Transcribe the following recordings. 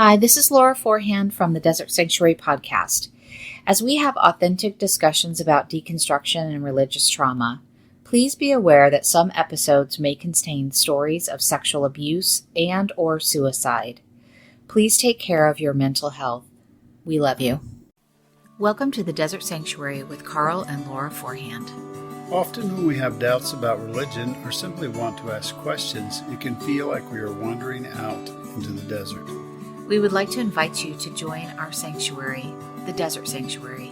Hi, this is Laura Forehand from the Desert Sanctuary podcast. As we have authentic discussions about deconstruction and religious trauma, please be aware that some episodes may contain stories of sexual abuse and or suicide. Please take care of your mental health. We love you. Welcome to the Desert Sanctuary with Carl and Laura Forehand. Often when we have doubts about religion or simply want to ask questions, it can feel like we are wandering out into the desert. We would like to invite you to join our sanctuary, the Desert Sanctuary.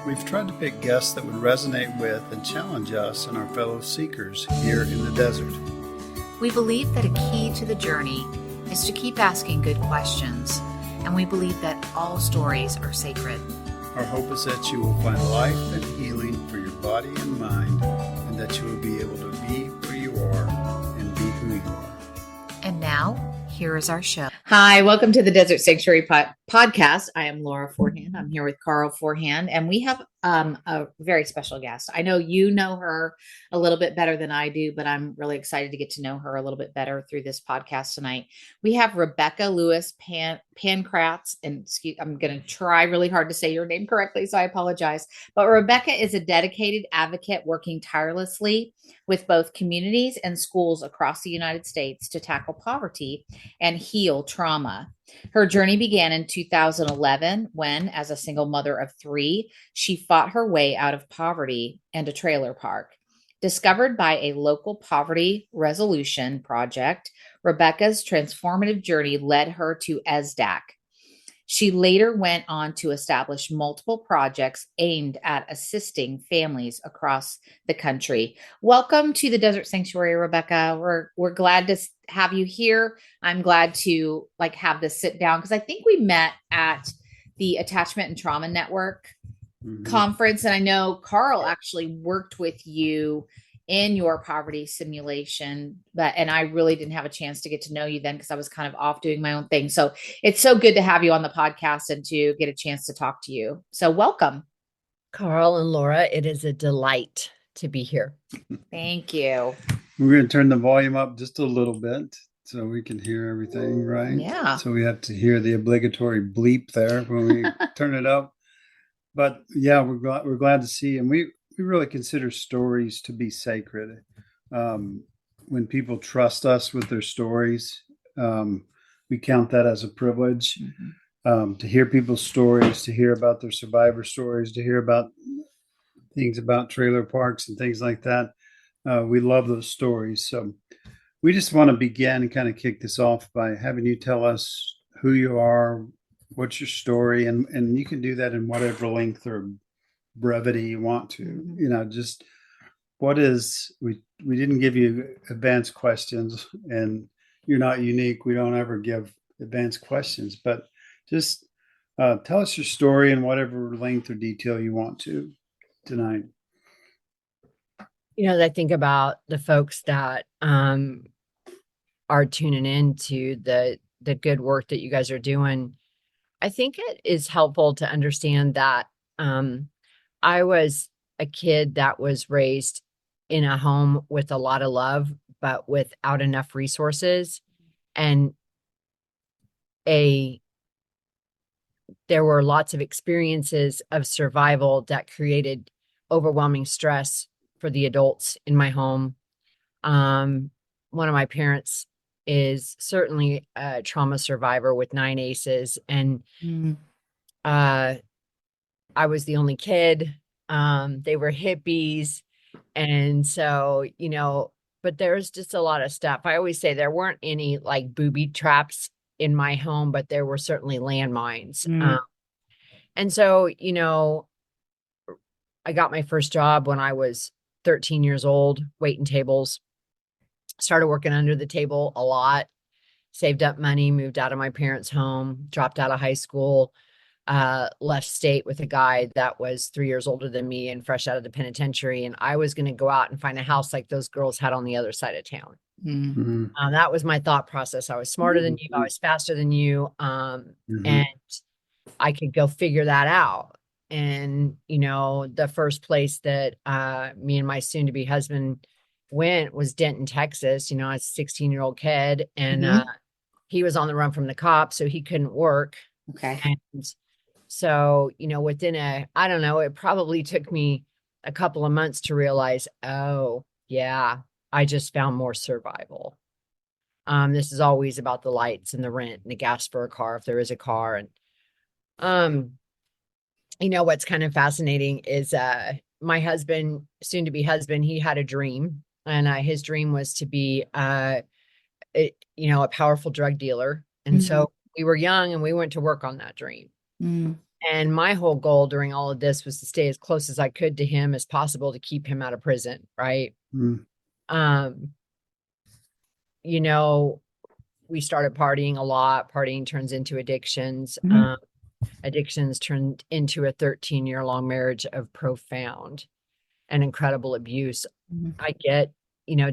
We've tried to pick guests that would resonate with and challenge us and our fellow seekers here in the desert. We believe that a key to the journey is to keep asking good questions, and we believe that all stories are sacred. Our hope is that you will find life and healing for your body and mind, and that you will be able to be where you are and be who you are. And now, here is our show. Hi, welcome to the Desert Sanctuary podcast. I am Laura Forehand. I'm here with Carl Forehand, and we have a very special guest. I know you know her a little bit better than I do, but I'm really excited to get to know her a little bit better through this podcast tonight. We have Rebecca Lewis-Pankratz, and I'm going to try really hard to say your name correctly, so I apologize. But Rebecca is a dedicated advocate working tirelessly with both communities and schools across the United States to tackle poverty and heal trauma. Her journey began in 2011 when, as a single mother of three, she fought her way out of poverty and a trailer park. Discovered by a local poverty resolution project, Rebecca's transformative journey led her to ESSDACK. She later went on to establish multiple projects aimed at assisting families across the country. Welcome to the Desert Sanctuary, Rebecca. We're glad to have you here. I'm glad to have this sit down because I think we met at the Attachment and Trauma Network conference, and I know Carl actually worked with you in your poverty simulation, and I really didn't have a chance to get to know you then because I was kind of off doing my own thing. So it's so good to have you on the podcast and to get a chance to talk to you. So welcome. Carl and Laura, it is a delight to be here. Thank you. We're going to turn the volume up just a little bit so we can hear everything, right? Yeah. So we have to hear the obligatory bleep there when we turn it up. But yeah, we're glad to see, and we really consider stories to be sacred. When people trust us with their stories, we count that as a privilege. To hear people's stories, to hear about their survivor stories, to hear about things about trailer parks and things like that. We love those stories. So we just want to begin and kind of kick this off by having you tell us who you are, what's your story, and you can do that in whatever length or brevity you want to. Just what is, we didn't give you advanced questions, and you're not unique. We don't ever give advanced questions, but just tell us your story in whatever length or detail you want to tonight. I think about the folks that are tuning into the good work that you guys are doing. I think it is helpful to understand that I was a kid that was raised in a home with a lot of love, but without enough resources. And there were lots of experiences of survival that created overwhelming stress for the adults in my home. One of my parents is certainly a trauma survivor with 9 ACEs. And I was the only kid. They were hippies. And so, but there's just a lot of stuff. I always say there weren't any booby traps in my home, but there were certainly landmines. And so, I got my first job when I was 13 years old, waiting tables, started working under the table a lot, saved up money, moved out of my parents' home, dropped out of high school, left state with a guy that was 3 years older than me and fresh out of the penitentiary. And I was going to go out and find a house like those girls had on the other side of town. That was my thought process. I was smarter than you. I was faster than you. And I could go figure that out. And, the first place that me and my soon to be husband went was Denton, Texas. I was a 16-year-old kid. And he was on the run from the cops, so he couldn't work. Okay. And so, within I don't know, it probably took me a couple of months to realize, oh, yeah, I just found more survival. This is always about the lights and the rent and the gas for a car, if there is a car. And, what's kind of fascinating is, my husband, soon to be husband, he had a dream, and his dream was to be, a powerful drug dealer. And so we were young and we went to work on that dream. And my whole goal during all of this was to stay as close as I could to him as possible to keep him out of prison. Right. We started partying a lot. Partying turns into addictions. Addictions turned into a 13-year-long marriage of profound and incredible abuse. I get,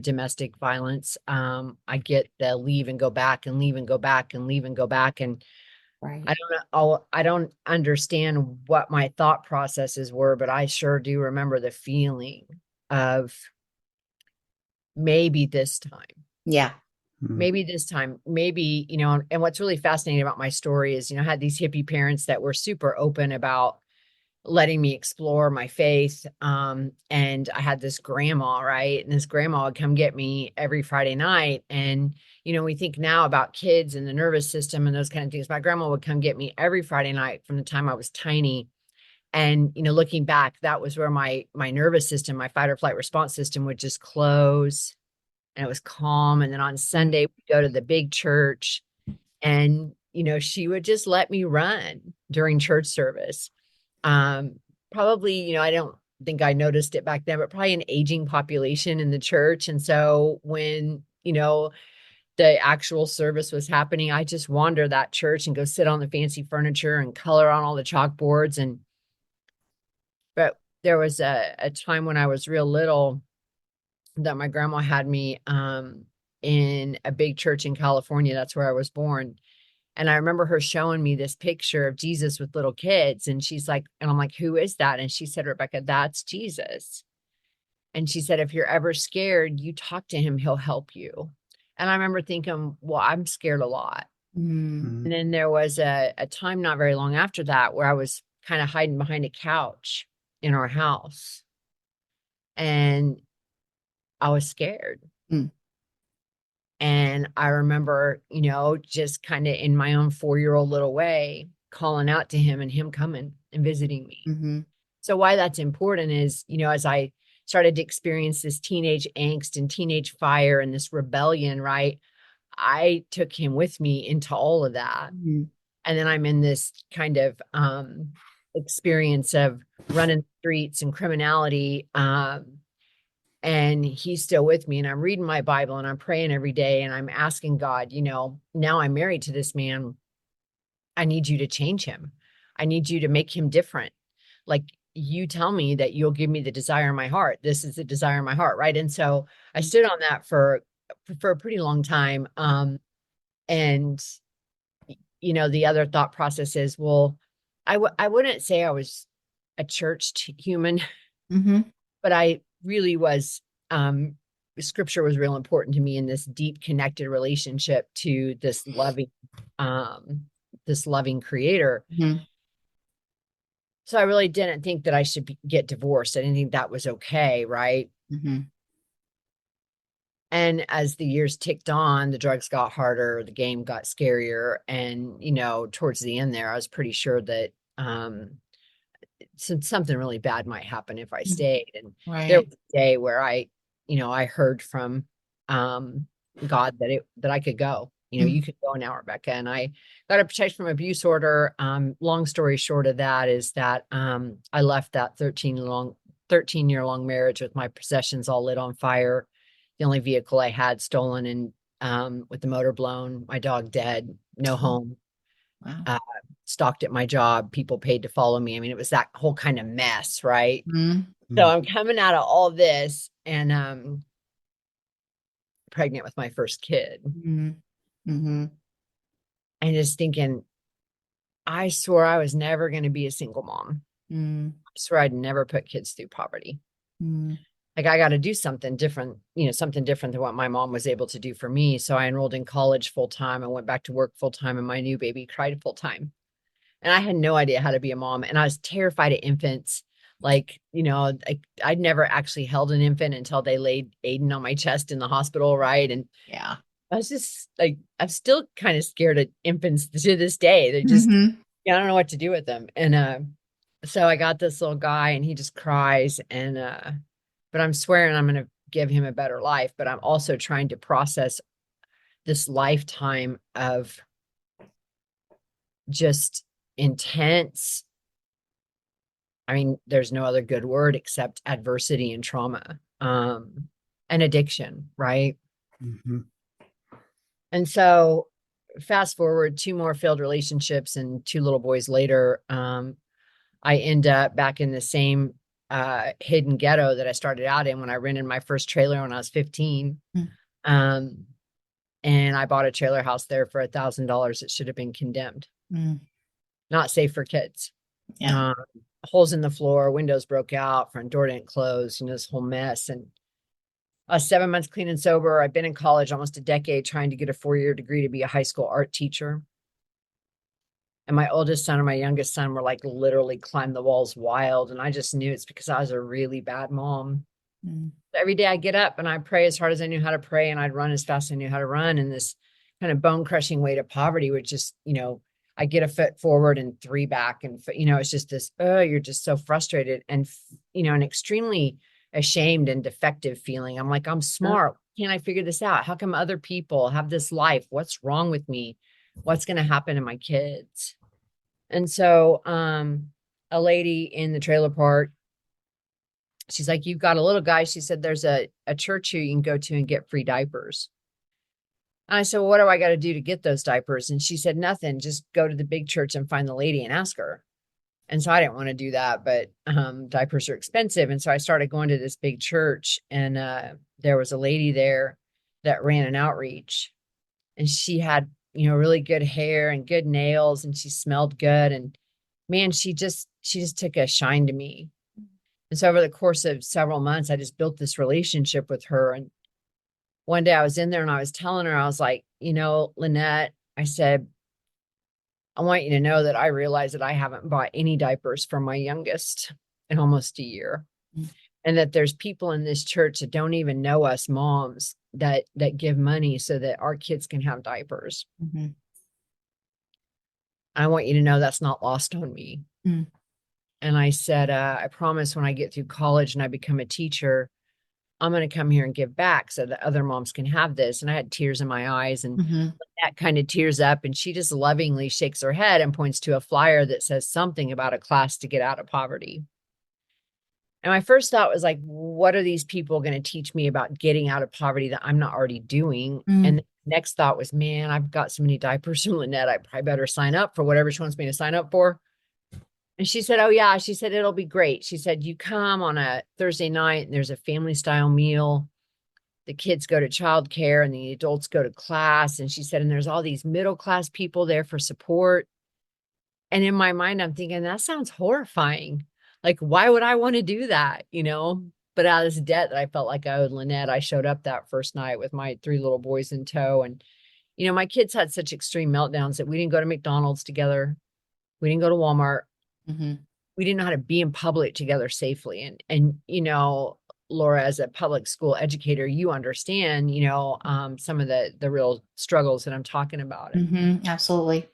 domestic violence. I get the leave and go back and leave and go back and leave and go back. And Right. I don't understand what my thought processes were, but I sure do remember the feeling of maybe this time. Yeah. Maybe this time, maybe, and what's really fascinating about my story is, I had these hippie parents that were super open about letting me explore my faith. And I had this grandma, right? And this grandma would come get me every Friday night. And, we think now about kids and the nervous system and those kind of things. My grandma would come get me every Friday night from the time I was tiny. And, looking back, that was where my nervous system, my fight or flight response system would just close, and it was calm. And then on Sunday, we'd go to the big church, and, she would just let me run during church service. Probably, I don't think I noticed it back then, but probably an aging population in the church. And so when, the actual service was happening, I just wander that church and go sit on the fancy furniture and color on all the chalkboards. But there was a time when I was real little that my grandma had me in a big church in California. That's where I was born. And I remember her showing me this picture of Jesus with little kids. And she's like, and I'm like, who is that? And she said, Rebecca, that's Jesus. And she said, if you're ever scared, you talk to him, he'll help you. And I remember thinking, well, I'm scared a lot. And then there was a time not very long after that where I was kind of hiding behind a couch in our house. And I was scared. And I remember, just kind of in my own 4-year-old little way, calling out to him and him coming and visiting me. So why that's important is, as I started to experience this teenage angst and teenage fire and this rebellion, right? I took him with me into all of that. And then I'm in this kind of experience of running streets and criminality. And he's still with me, and I'm reading my Bible and I'm praying every day, and I'm asking God, now I'm married to this man. I need you to change him. I need you to make him different. Like, you tell me that you'll give me the desire of my heart. This is the desire of my heart. Right. And so I stood on that for a pretty long time. And, the other thought process is, well, I wouldn't say I was a church human, but I really was. Scripture was real important to me in this deep connected relationship to this loving creator. So I really didn't think that I should get divorced. I didn't think that was okay. Right. And as the years ticked on, the drugs got harder, the game got scarier. And, towards the end there, I was pretty sure that something really bad might happen if I stayed. And there was a day where I heard from God that I could go. You could go now, Rebecca. And I got a protection from abuse order. Long story short of that is that I left that 13-year-long marriage with my possessions all lit on fire. The only vehicle I had stolen, and with the motor blown, my dog dead, no home. Wow. Stalked at my job. People paid to follow me. I mean, it was that whole kind of mess, right? So I'm coming out of all this and pregnant with my first kid. And just thinking, I swore I was never going to be a single mom. I swore I'd never put kids through poverty. like, I got to do something different, something different than what my mom was able to do for me. So I enrolled in college full time. I went back to work full time, and my new baby cried full time. And I had no idea how to be a mom. And I was terrified of infants. Like, I'd never actually held an infant until they laid Aiden on my chest in the hospital. Right. And Yeah. I was just like, I'm still kind of scared of infants to this day. They're just, I don't know what to do with them. And so I got this little guy, and he just cries. But I'm swearing I'm going to give him a better life. But I'm also trying to process this lifetime of just intense. I mean, there's no other good word except adversity and trauma, and addiction, right? Mm-hmm. And so fast forward 2 more failed relationships and 2 little boys later, I end up back in the same hidden ghetto that I started out in when I rented my first trailer when I was 15. And I bought a trailer house there for $1,000. It should have been condemned. Not safe for kids. Yeah. Holes in the floor, windows broke out, front door didn't close, this whole mess. And I was 7 months clean and sober. I've been in college almost a decade trying to get a 4-year degree to be a high school art teacher. And my oldest son and my youngest son were like literally climb the walls wild. And I just knew it's because I was a really bad mom. Every day I get up and I pray as hard as I knew how to pray, and I'd run as fast as I knew how to run. And this kind of bone crushing weight of poverty would just, I get a foot forward and 3 back. And, it's just this, you're just so frustrated and, an extremely ashamed and defective feeling. I'm like, I'm smart. Can't I figure this out? How come other people have this life? What's wrong with me? What's going to happen to my kids? And so a lady in the trailer park, she's like, you've got a little guy. She said, there's a church here you can go to and get free diapers. And I said, well, what do I got to do to get those diapers? And she said, nothing, just go to the big church and find the lady and ask her. And so I didn't want to do that, but diapers are expensive. And so I started going to this big church, and there was a lady there that ran an outreach, and she had, really good hair and good nails, and she smelled good. And man, she just took a shine to me. And so over the course of several months, I just built this relationship with her. And one day I was in there and I was telling her, I was like, Lynette, I said, I want you to know that I realize that I haven't bought any diapers for my youngest in almost a year. And that there's people in this church that don't even know us moms that give money so that our kids can have diapers. I want you to know that's not lost on me. And I said, I promise when I get through college and I become a teacher, I'm going to come here and give back so that other moms can have this. And I had tears in my eyes, and that kind of tears up. And she just lovingly shakes her head and points to a flyer that says something about a class to get out of poverty. And my first thought was like, what are these people going to teach me about getting out of poverty that I'm not already doing? And the next thought was, man, I've got so many diapers from Lynette. I probably better sign up for whatever she wants me to sign up for. And she said, oh yeah. She said, it'll be great. She said, you come on a Thursday night and there's a family style meal. The kids go to childcare and the adults go to class. And she said, and there's all these middle-class people there for support. And in my mind, I'm thinking, that sounds horrifying. Like, why would I want to do that? But out of this debt that I felt like I owed Lynette, I showed up that first night with my 3 little boys in tow. And, my kids had such extreme meltdowns that we didn't go to McDonald's together. We didn't go to Walmart. We didn't know how to be in public together safely. And Laura, as a public school educator, you understand, some of the real struggles that I'm talking about. Absolutely.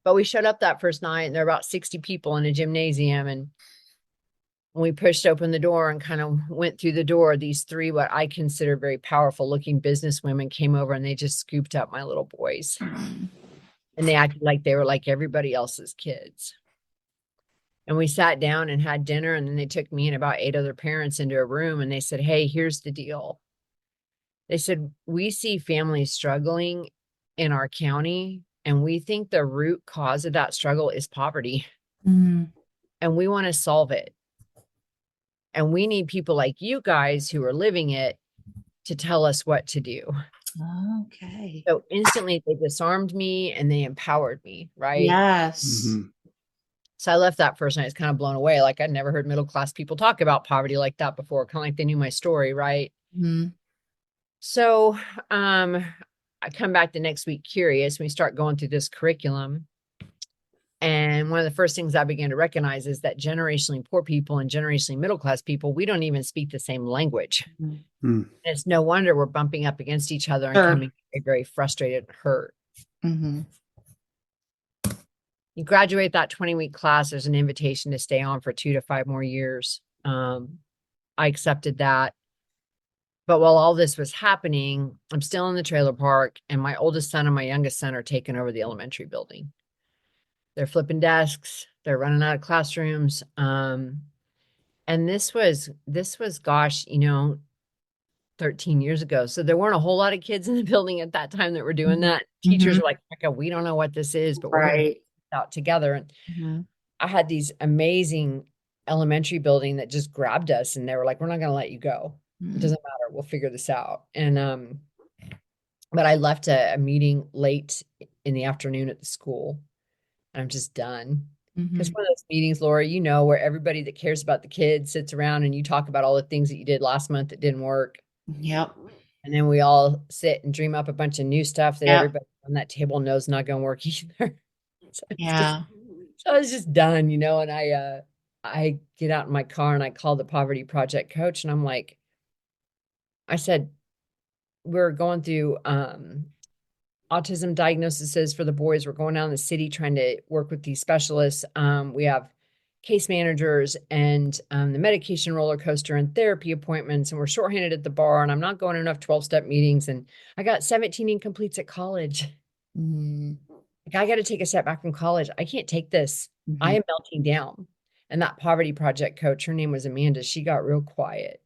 But we showed up that first night, and there were about 60 people in a gymnasium. And when we pushed open the door and kind of went through the door, these 3, what I consider very powerful looking business women came over, and they just scooped up my little boys. And they acted like they were like everybody else's kids. And we sat down and had dinner, and then they took me and about 8 other parents into a room, and they said, hey, here's the deal. They said, we see families struggling in our county, and we think the root cause of that struggle is poverty. And we want to solve it. And we need people like you guys who are living it to tell us what to do. Okay. So instantly they disarmed me and they empowered me, right? Yes. So I left that first night. I was kind of blown away. Like I'd never heard middle class people talk about poverty like that before. Kind of like they knew my story, right? Mhm. So I come back the next week curious. We start going through this curriculum. And one of the first things I began to recognize is that generationally poor people and generationally middle class people, we don't even speak the same language. Mhm. Mm. It's no wonder we're bumping up against each other and Sure. coming very frustrated and hurt. Mhm. You graduate that 20-week class, there's an invitation to stay on for 2 to 5 more years. I accepted that. But while all this was happening, I'm still in the trailer park, and my oldest son and my youngest son are taking over the elementary building. They're flipping desks, they're running out of classrooms. And this was, gosh, 13 years ago. So there weren't a whole lot of kids in the building at that time that were doing that. Teachers Mhm. were like, "Rebecca, we don't know what this is, but we're going to Right. out together." And Mhm. I had these amazing elementary building that just grabbed us, and they were like, "We're not going to let you go. It Mhm. doesn't matter. We'll figure this out." And but I left a meeting late in the afternoon at the school, and I'm just done. Because Mhm. one of those meetings, Laura, where everybody that cares about the kids sits around and you talk about all the things that you did last month that didn't work. Yep. And then we all sit and dream up a bunch of new stuff that Yep. everybody on that table knows not going to work either. Yeah. So I was just done, and I get out in my car and I call the Poverty Project coach, and I'm like, I said, we're going through autism diagnoses for the boys. We're going down in the city trying to work with these specialists. We have case managers and the medication roller coaster and therapy appointments, and we're shorthanded at the bar, and I'm not going to enough 12-step meetings, and I got 17 incompletes at college. Mhm. Like, I got to take a step back from college. I can't take this. I Mhm. am melting down. And that Poverty Project coach, her name was Amanda, she got real quiet,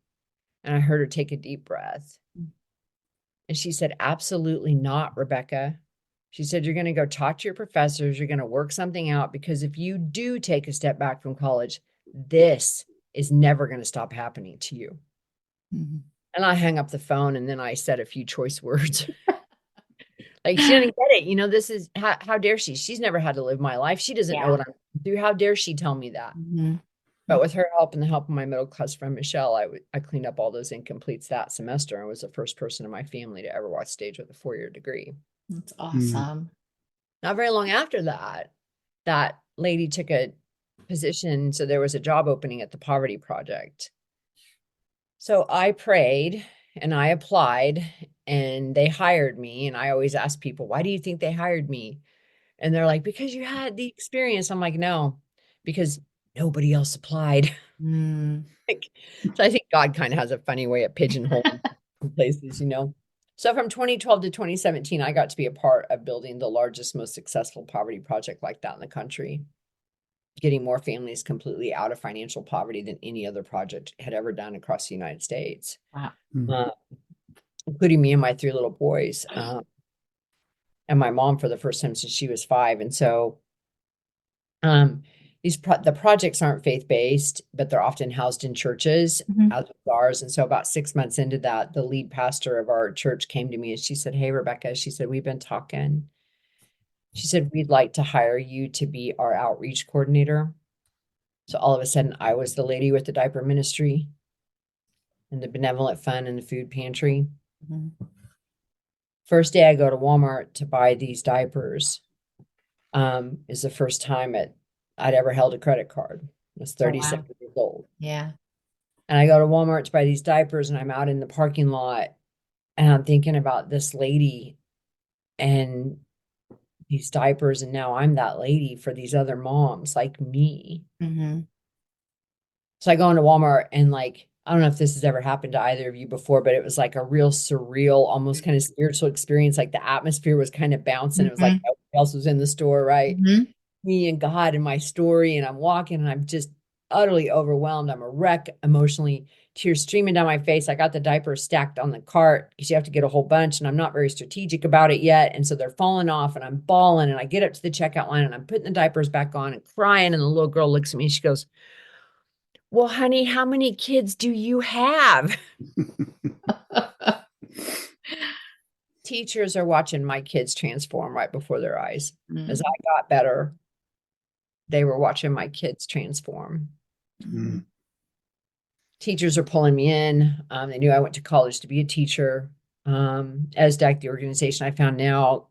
and I heard her take a deep breath. And she said, "Absolutely not, Rebecca." She said, "You're going to go talk to your professors. You're going to work something out, because if you do take a step back from college, this is never going to stop happening to you." Mhm. And I hung up the phone, and then I said a few choice words. Like, she didn't get it. This is how dare she? She's never had to live my life. She doesn't know Yeah. what I'm through. How dare she tell me that? Mhm. But with her help and the help of my middle class friend, Michelle, I cleaned up all those incompletes that semester and was the first person in my family to ever watch stage with a 4-year degree. That's Mm. awesome. Not very long after that, that lady took a position. So there was a job opening at the Poverty Project. So I prayed and I applied, and they hired me. And I always ask people, "Why do you think they hired me?" And they're like, "Because you had the experience." I'm like, "No, because nobody else applied." Mm. So I think God kind of has a funny way of pigeonholing places. So from 2012 to 2017, I got to be a part of building the largest, most successful poverty project like that in the country, getting more families completely out of financial poverty than any other project had ever done across the United States, Wow. uh, including me and my 3 little boys, and my mom for the first time since she was 5. And so the projects aren't faith-based, but they're often housed in churches, Mhm. as with ours. And so about 6 months into that, the lead pastor of our church came to me and she said, "Hey, Rebecca," she said, "we've been talking." She said, "We'd like to hire you to be our outreach coordinator." So all of a sudden, I was the lady with the diaper ministry and the benevolent fund and the food pantry. Mhm. First day I go to Walmart to buy these diapers, is the first time I'd ever held a credit card. I was Oh, 37 wow. years old. Yeah. And I go to Walmart to buy these diapers, and I'm out in the parking lot, and I'm thinking about this lady and these diapers. And now I'm that lady for these other moms like me. Mhm. So I go into Walmart, and like, I don't know if this has ever happened to either of you before, but it was like a real surreal, almost kind of spiritual experience. Like the atmosphere was kind of bouncing. It was like Mhm. nobody else was in the store, right? Mhm. Me and God and my story, and I'm walking, and I'm just utterly overwhelmed. I'm a wreck emotionally, tears streaming down my face. I got the diapers stacked on the cart because you have to get a whole bunch, and I'm not very strategic about it yet. And so they're falling off, and I'm bawling, and I get up to the checkout line, and I'm putting the diapers back on and crying. And the little girl looks at me and she goes, "Well, honey, how many kids do you have?" Teachers are watching my kids transform right before their eyes. As Mm. I got better, they were watching my kids transform. Mm. Teachers are pulling me in. They knew I went to college to be a teacher. ESSDACK, the organization I found now,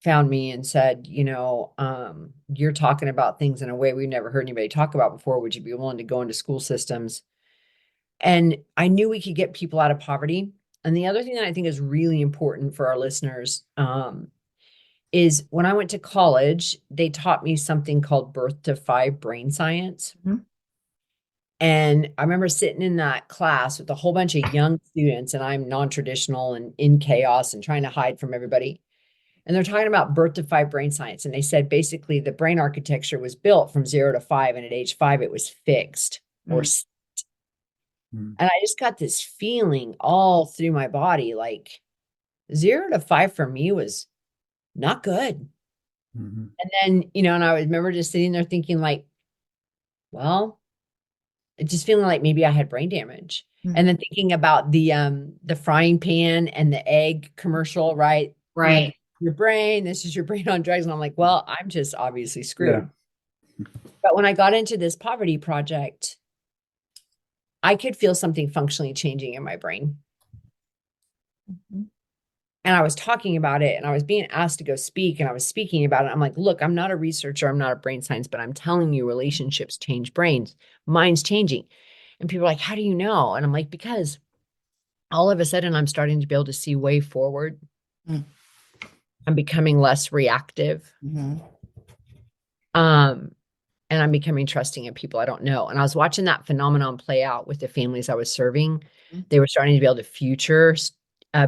found me and said, you're talking about things in a way we've never heard anybody talk about before. Would you be willing to go into school systems? And I knew we could get people out of poverty. And the other thing that I think is really important for our listeners is when I went to college, they taught me something called birth to 5 brain science. Mm-hmm. And I remember sitting in that class with a whole bunch of young students, and I'm non-traditional and in chaos and trying to hide from everybody. And they're talking about birth to 5 brain science. And they said basically the brain architecture was built from 0 to 5. And at age 5, it was fixed or and I just got this feeling all through my body, like 0 to 5 for me was not good. Mm-hmm. And then, and I remember just sitting there thinking like, well, just feeling like maybe I had brain damage. Mm-hmm. And then thinking about the frying pan and the egg commercial, right? Right. Your brain, this is your brain on drugs. And I'm like, well, I'm just obviously screwed. Yeah. But when I got into this poverty project, I could feel something functionally changing in my brain. Mm-hmm. And I was talking about it, and I was being asked to go speak, and I was speaking about it. I'm like, look, I'm not a researcher. I'm not a brain science, but I'm telling you, relationships change brains. Mine's changing. And people are like, how do you know? And I'm like, because all of a sudden I'm starting to be able to see way forward. Mm. I'm becoming less reactive. Mm-hmm. And I'm becoming trusting of people I don't know. And I was watching that phenomenon play out with the families I was serving. Mm-hmm. They were starting to be able to future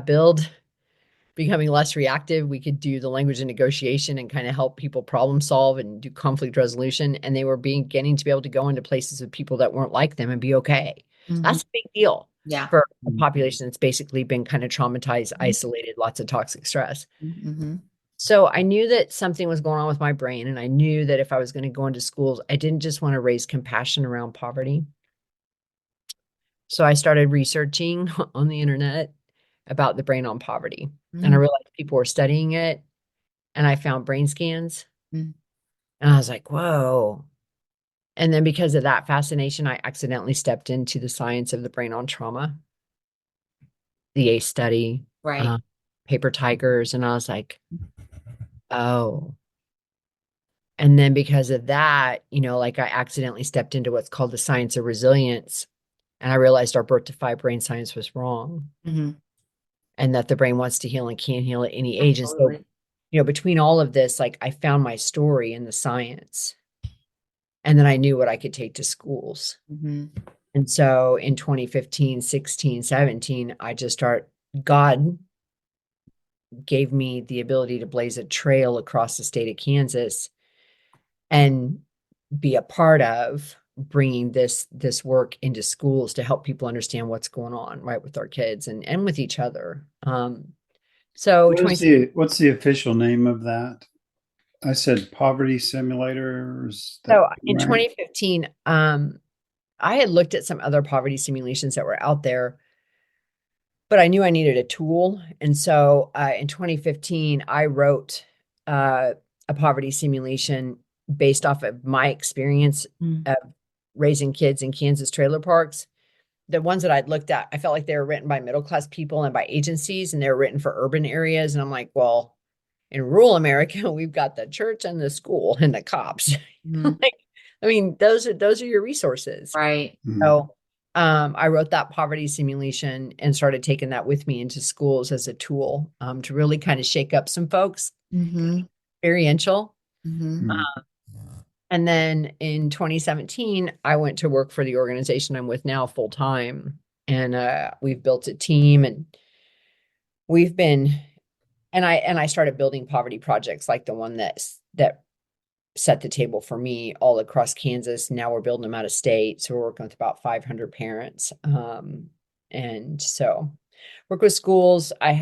build, becoming less reactive. We could do the language of negotiation and kind of help people problem solve and do conflict resolution. And they were getting to be able to go into places with people that weren't like them and be okay. Mm-hmm. That's a big deal. Yeah. For a population that's basically been kind of traumatized, isolated, lots of toxic stress. Mm-hmm. So I knew that something was going on with my brain. And I knew that if I was going to go into schools, I didn't just want to raise compassion around poverty. So I started researching on the internet about the brain on poverty. Mm-hmm. And I realized people were studying it. And I found brain scans. Mm-hmm. And I was like, whoa. And then because of that fascination, I accidentally stepped into the science of the brain on trauma, the ACE study, Right. paper tigers. And I was like, oh. And then because of that, like I accidentally stepped into what's called the science of resilience. And I realized our birth to 5 brain science was wrong. Mm-hmm. And that the brain wants to heal and can heal at any age. Absolutely. And so, between all of this, like I found my story in the science. And then I knew what I could take to schools. Mm-hmm. And so in 2015, 16, 17, God gave me the ability to blaze a trail across the state of Kansas and be a part of bringing this work into schools to help people understand what's going on, right, with our kids and with each other. So what's the official name of that? I said poverty simulators. So in 2015, I had looked at some other poverty simulations that were out there, but I knew I needed a tool. And so in 2015, I wrote a poverty simulation based off of my experience of raising kids in Kansas trailer parks. The ones that I'd looked at, I felt like they were written by middle-class people and by agencies, and they were written for urban areas. And I'm like, well, in rural America, we've got the church and the school and the cops. Mm-hmm. Those are your resources. Right. Mm-hmm. So I wrote that poverty simulation and started taking that with me into schools as a tool to really kind of shake up some folks. Mm-hmm. Experiential. Mm-hmm. And then in 2017, I went to work for the organization I'm with now full time. And we've built a team, and we've been, and I started building poverty projects like the one that set the table for me all across Kansas. Now we're building them out of state. So we're working with about 500 parents. And so work with schools. I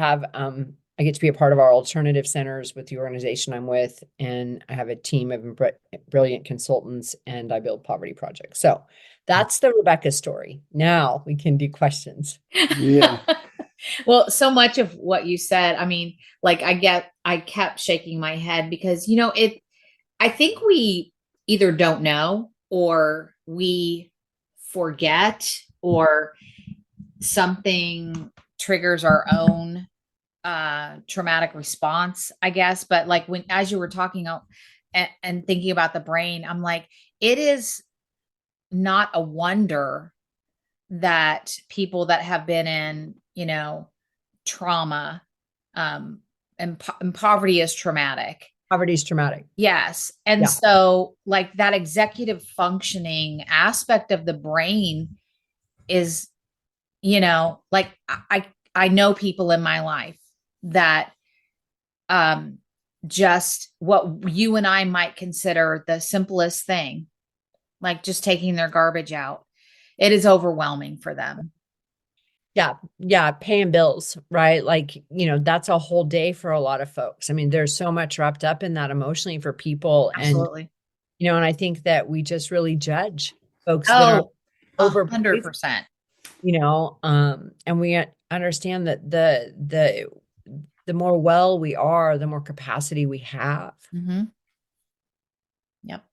get to be a part of our alternative centers with the organization I'm with, and I have a team of brilliant consultants, and I build poverty projects. So that's the Rebecca story. Now we can do questions. Yeah. Well, so much of what you said, I kept shaking my head because, I think we either don't know, or we forget, or something triggers our own traumatic response, I guess. But like, when, as you were talking and thinking about the brain, I'm like, it is not a wonder that people that have been in, trauma, and poverty is traumatic. Poverty is traumatic. Yes. And Yeah. so like that executive functioning aspect of the brain is, like I know people in my life that just what you and I might consider the simplest thing, like just taking their garbage out, it is overwhelming for them. Yeah. Yeah. Paying bills, right? Like, that's a whole day for a lot of folks. I mean, there's so much wrapped up in that emotionally for people. Absolutely. And I think that we just really judge folks that are over 100%. And we understand that the more well we are, the more capacity we have. Mm-hmm. Yep.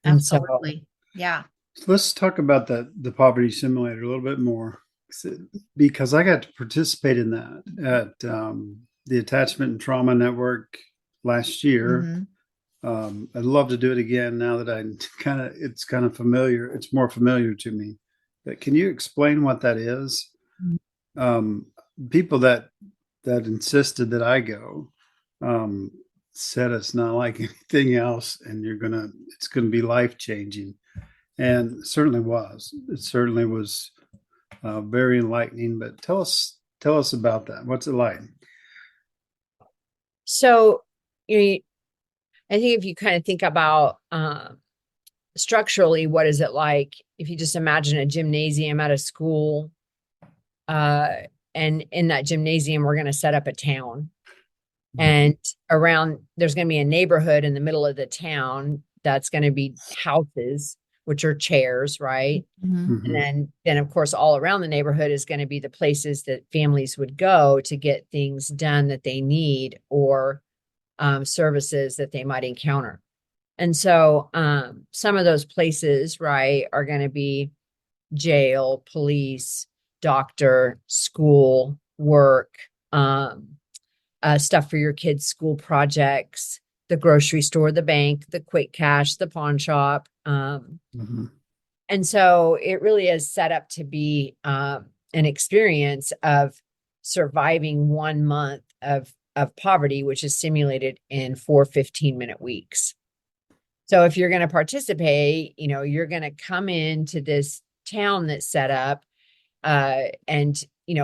And absolutely. Yeah. So let's talk about the poverty simulator a little bit more, because I got to participate in that at the Attachment and Trauma Network last year. Mm-hmm. I'd love to do it again now that it's kind of familiar. It's more familiar to me. But can you explain what that is? People that insisted that I go said it's not like anything else, and it's gonna be life changing, and it certainly was. It certainly was very enlightening. But tell us about that. What's it like? So, I think if you kind of think about structurally, what is it like? If you just imagine a gymnasium at a school, and in that gymnasium, we're going to set up a town, and there's going to be a neighborhood in the middle of the town that's going to be houses, which are chairs, right? Mm-hmm. And then of course, all around the neighborhood is going to be the places that families would go to get things done that they need, or services that they might encounter. And so some of those places, right, are going to be jail, police, doctor, school, work, stuff for your kids' school projects, the grocery store, the bank, the quick cash, the pawn shop. Mm-hmm. And so it really is set up to be an experience of surviving 1 month of poverty, which is simulated in 4 15-minute weeks. So if you're going to participate, you're going to come into this town that's set up, and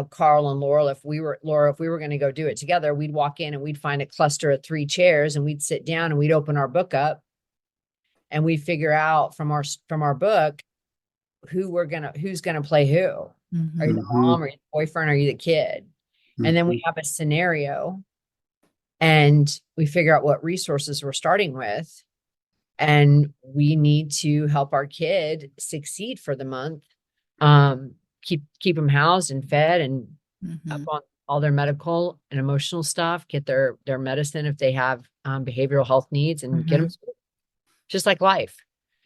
Carl and Laura, if we were going to go do it together, we'd walk in and we'd find a cluster of 3 chairs, and we'd sit down and we'd open our book up, and we'd figure out from our book who's gonna play who. Mm-hmm. Are you the mom, or you the boyfriend, or are you the kid? Mm-hmm. And then we have a scenario, and we figure out what resources we're starting with, and we need to help our kid succeed for the month. Keep them housed and fed, and mm-hmm. up on all their medical and emotional stuff, get their medicine if they have behavioral health needs, and mm-hmm. get them school. Just like life.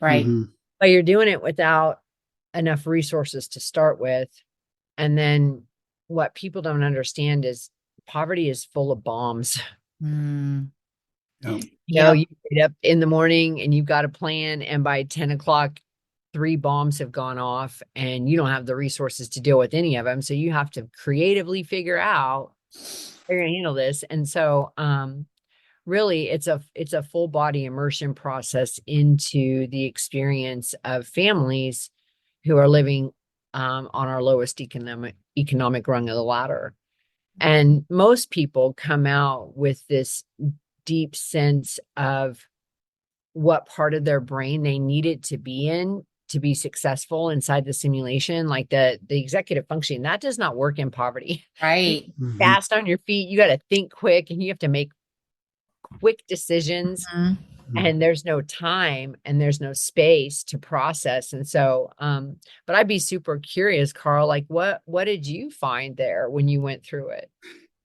Right. Mm-hmm. But you're doing it without enough resources to start with. And then what people don't understand is poverty is full of bombs. Mm. You get up in the morning and you've got a plan, and by 10 o'clock, 3 bombs have gone off, and you don't have the resources to deal with any of them. So you have to creatively figure out how you're going to handle this. And so, really, it's a full body immersion process into the experience of families who are living on our lowest economic rung of the ladder. And most people come out with this deep sense of what part of their brain they needed to be in to be successful inside the simulation. Like the executive functioning, that does not work in poverty. Right. Mm-hmm. Fast on your feet. You got to think quick, and you have to make quick decisions. Mm-hmm. And there's no time and there's no space to process. And so, but I'd be super curious, Carl, like what did you find there when you went through it?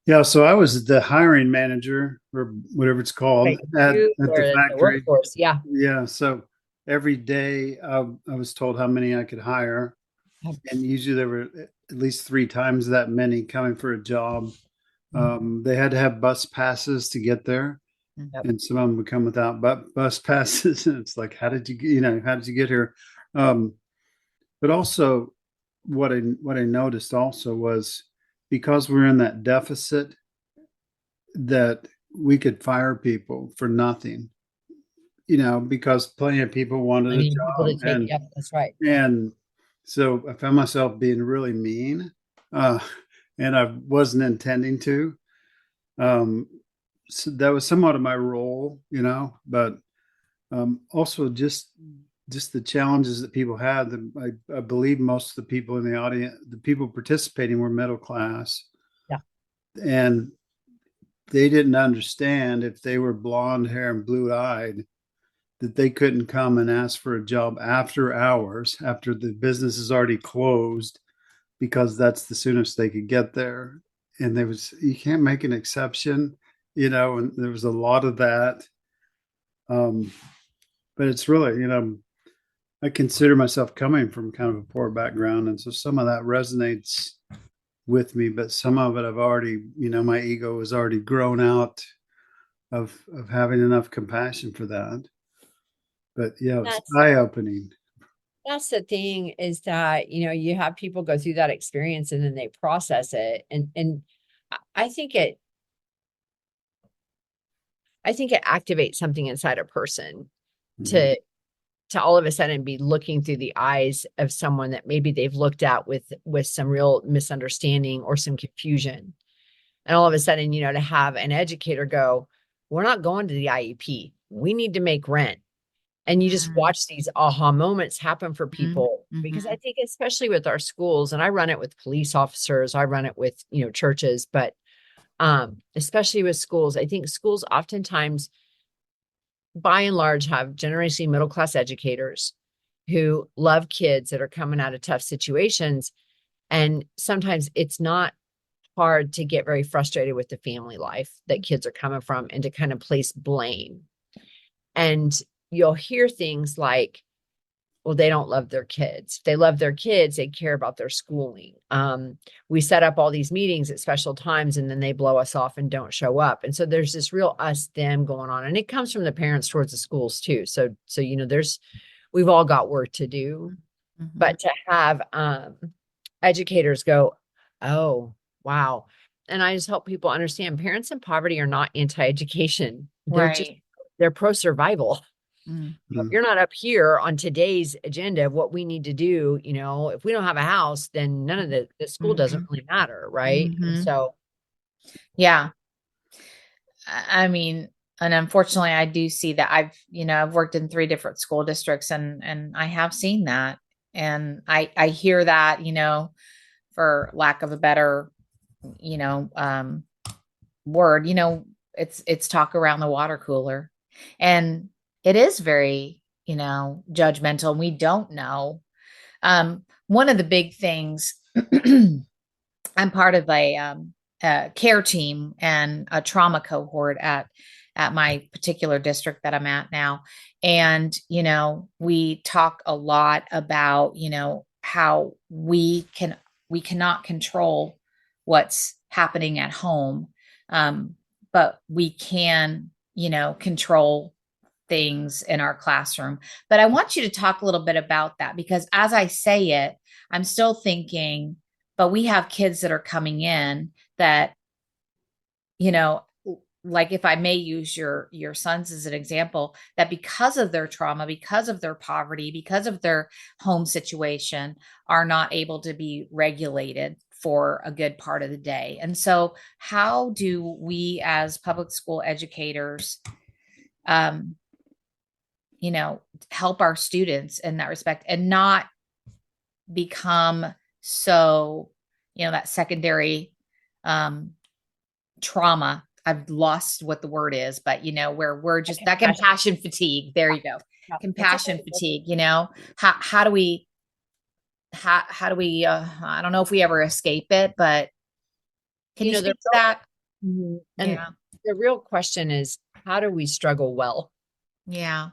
Yeah, so I was the hiring manager, or whatever it's called, at the factory. Workforce, yeah. Yeah. So every day I was told how many I could hire. And usually there were at least 3 times that many coming for a job. They had to have bus passes to get there. Yep. And some of them would come without bus passes. And it's like, how did you get here? But also what I noticed also was, because we're in that deficit, that we could fire people for nothing, because plenty of people wanted I a need people to job. take. Yep, that's right. And so I found myself being really mean, and I wasn't intending to. So that was somewhat of my role, but also just the challenges that people had. I believe most of the people in the audience, the people participating, were middle class. Yeah. And they didn't understand, if they were blonde hair and blue eyed, that they couldn't come and ask for a job after hours, after the business is already closed, because that's the soonest they could get there. And you can't make an exception, and there was a lot of that. But it's really, I consider myself coming from kind of a poor background. And so some of that resonates with me, but some of it I've already, my ego has already grown out of having enough compassion for that. But yeah, it's eye-opening. That's the thing, is that, you have people go through that experience and then they process it. And I think it activates something inside a person to all of a sudden be looking through the eyes of someone that maybe they've looked at with some real misunderstanding or some confusion. And all of a sudden, to have an educator go, we're not going to the IEP. We need to make rent. And you just watch these aha moments happen for people, because I think, especially with our schools, and I run it with police officers, I run it with, churches, but especially with schools, I think schools oftentimes, by and large, have generationally middle-class educators who love kids that are coming out of tough situations. And sometimes it's not hard to get very frustrated with the family life that kids are coming from, and to kind of place blame. And you'll hear things like, well, they don't love their kids. If they love their kids, they care about their schooling. We set up all these meetings at special times, and then they blow us off and don't show up. And so there's this real us-them going on, and it comes from the parents towards the schools too. So we've all got work to do, but to have educators go, oh, wow. And I just help people understand, parents in poverty are not anti-education. They're pro-survival. If you're not up here on today's agenda of what we need to do, if we don't have a house, then none of the school doesn't really matter. Right. So. Yeah. I mean, and unfortunately I do see that. I've worked in 3 different school districts, and I have seen that. And I hear that, for lack of a better, word, it's talk around the water cooler. And it is very, judgmental, and we don't know. One of the big things, I'm part of a care team and a trauma cohort at my particular district that I'm at now. And, we talk a lot about, how we cannot control what's happening at home. But we can, control things in our classroom. But I want you to talk a little bit about that, because as I say it, I'm still thinking, but we have kids that are coming in that, like, if I may use your sons as an example, that because of their trauma, because of their poverty, because of their home situation, are not able to be regulated for a good part of the day. And so how do we as public school educators, help our students in that respect, and not become so, that secondary trauma. I've lost what the word is, but where we're just that compassion fatigue. There you go. Compassion fatigue, how do we, I don't know if we ever escape it, but can you speak to that? And the real question is, how do we struggle well? Yeah.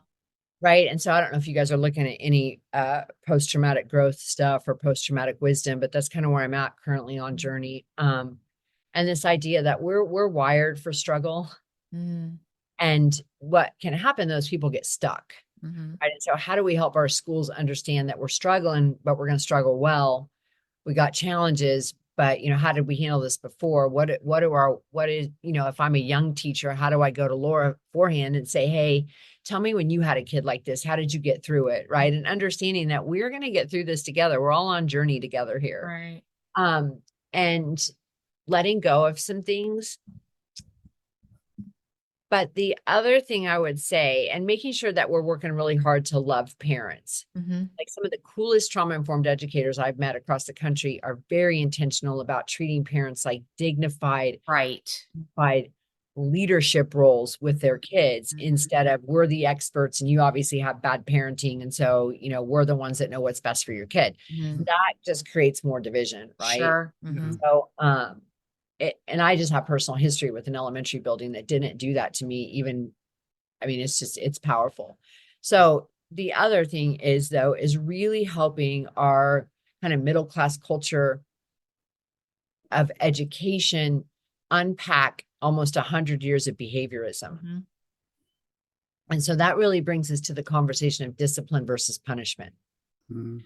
Right. And so I don't know if you guys are looking at any post-traumatic growth stuff or post-traumatic wisdom, but that's kind of where I'm at currently on journey. And this idea that we're wired for struggle. Mm. And what can happen, those people get stuck. Mm-hmm. Right. And so how do we help our schools understand that we're struggling, but we're going to struggle well? We got challenges, but how did we handle this before? What is, if I'm a young teacher, how do I go to Laura forehand and say, hey, tell me when you had a kid like this, how did you get through it? Right. And understanding that we're going to get through this together. We're all on journey together here. Right. And letting go of some things. But the other thing I would say, and making sure that we're working really hard to love parents. Mm-hmm. Like some of the coolest trauma-informed educators I've met across the country are very intentional about treating parents like dignified leadership roles with their kids, Mm-hmm. instead of we're the experts and you obviously have bad parenting. And so, we're the ones that know what's best for your kid. Mm-hmm. That just creates more division, right? Sure. Mm-hmm. So, and I just have personal history with an elementary building that didn't do that to me. Even, it's powerful. So the other thing is really helping our kind of middle-class culture of education unpack almost 100 years of behaviorism. Mm-hmm. And so that really brings us to the conversation of discipline versus punishment. Mm.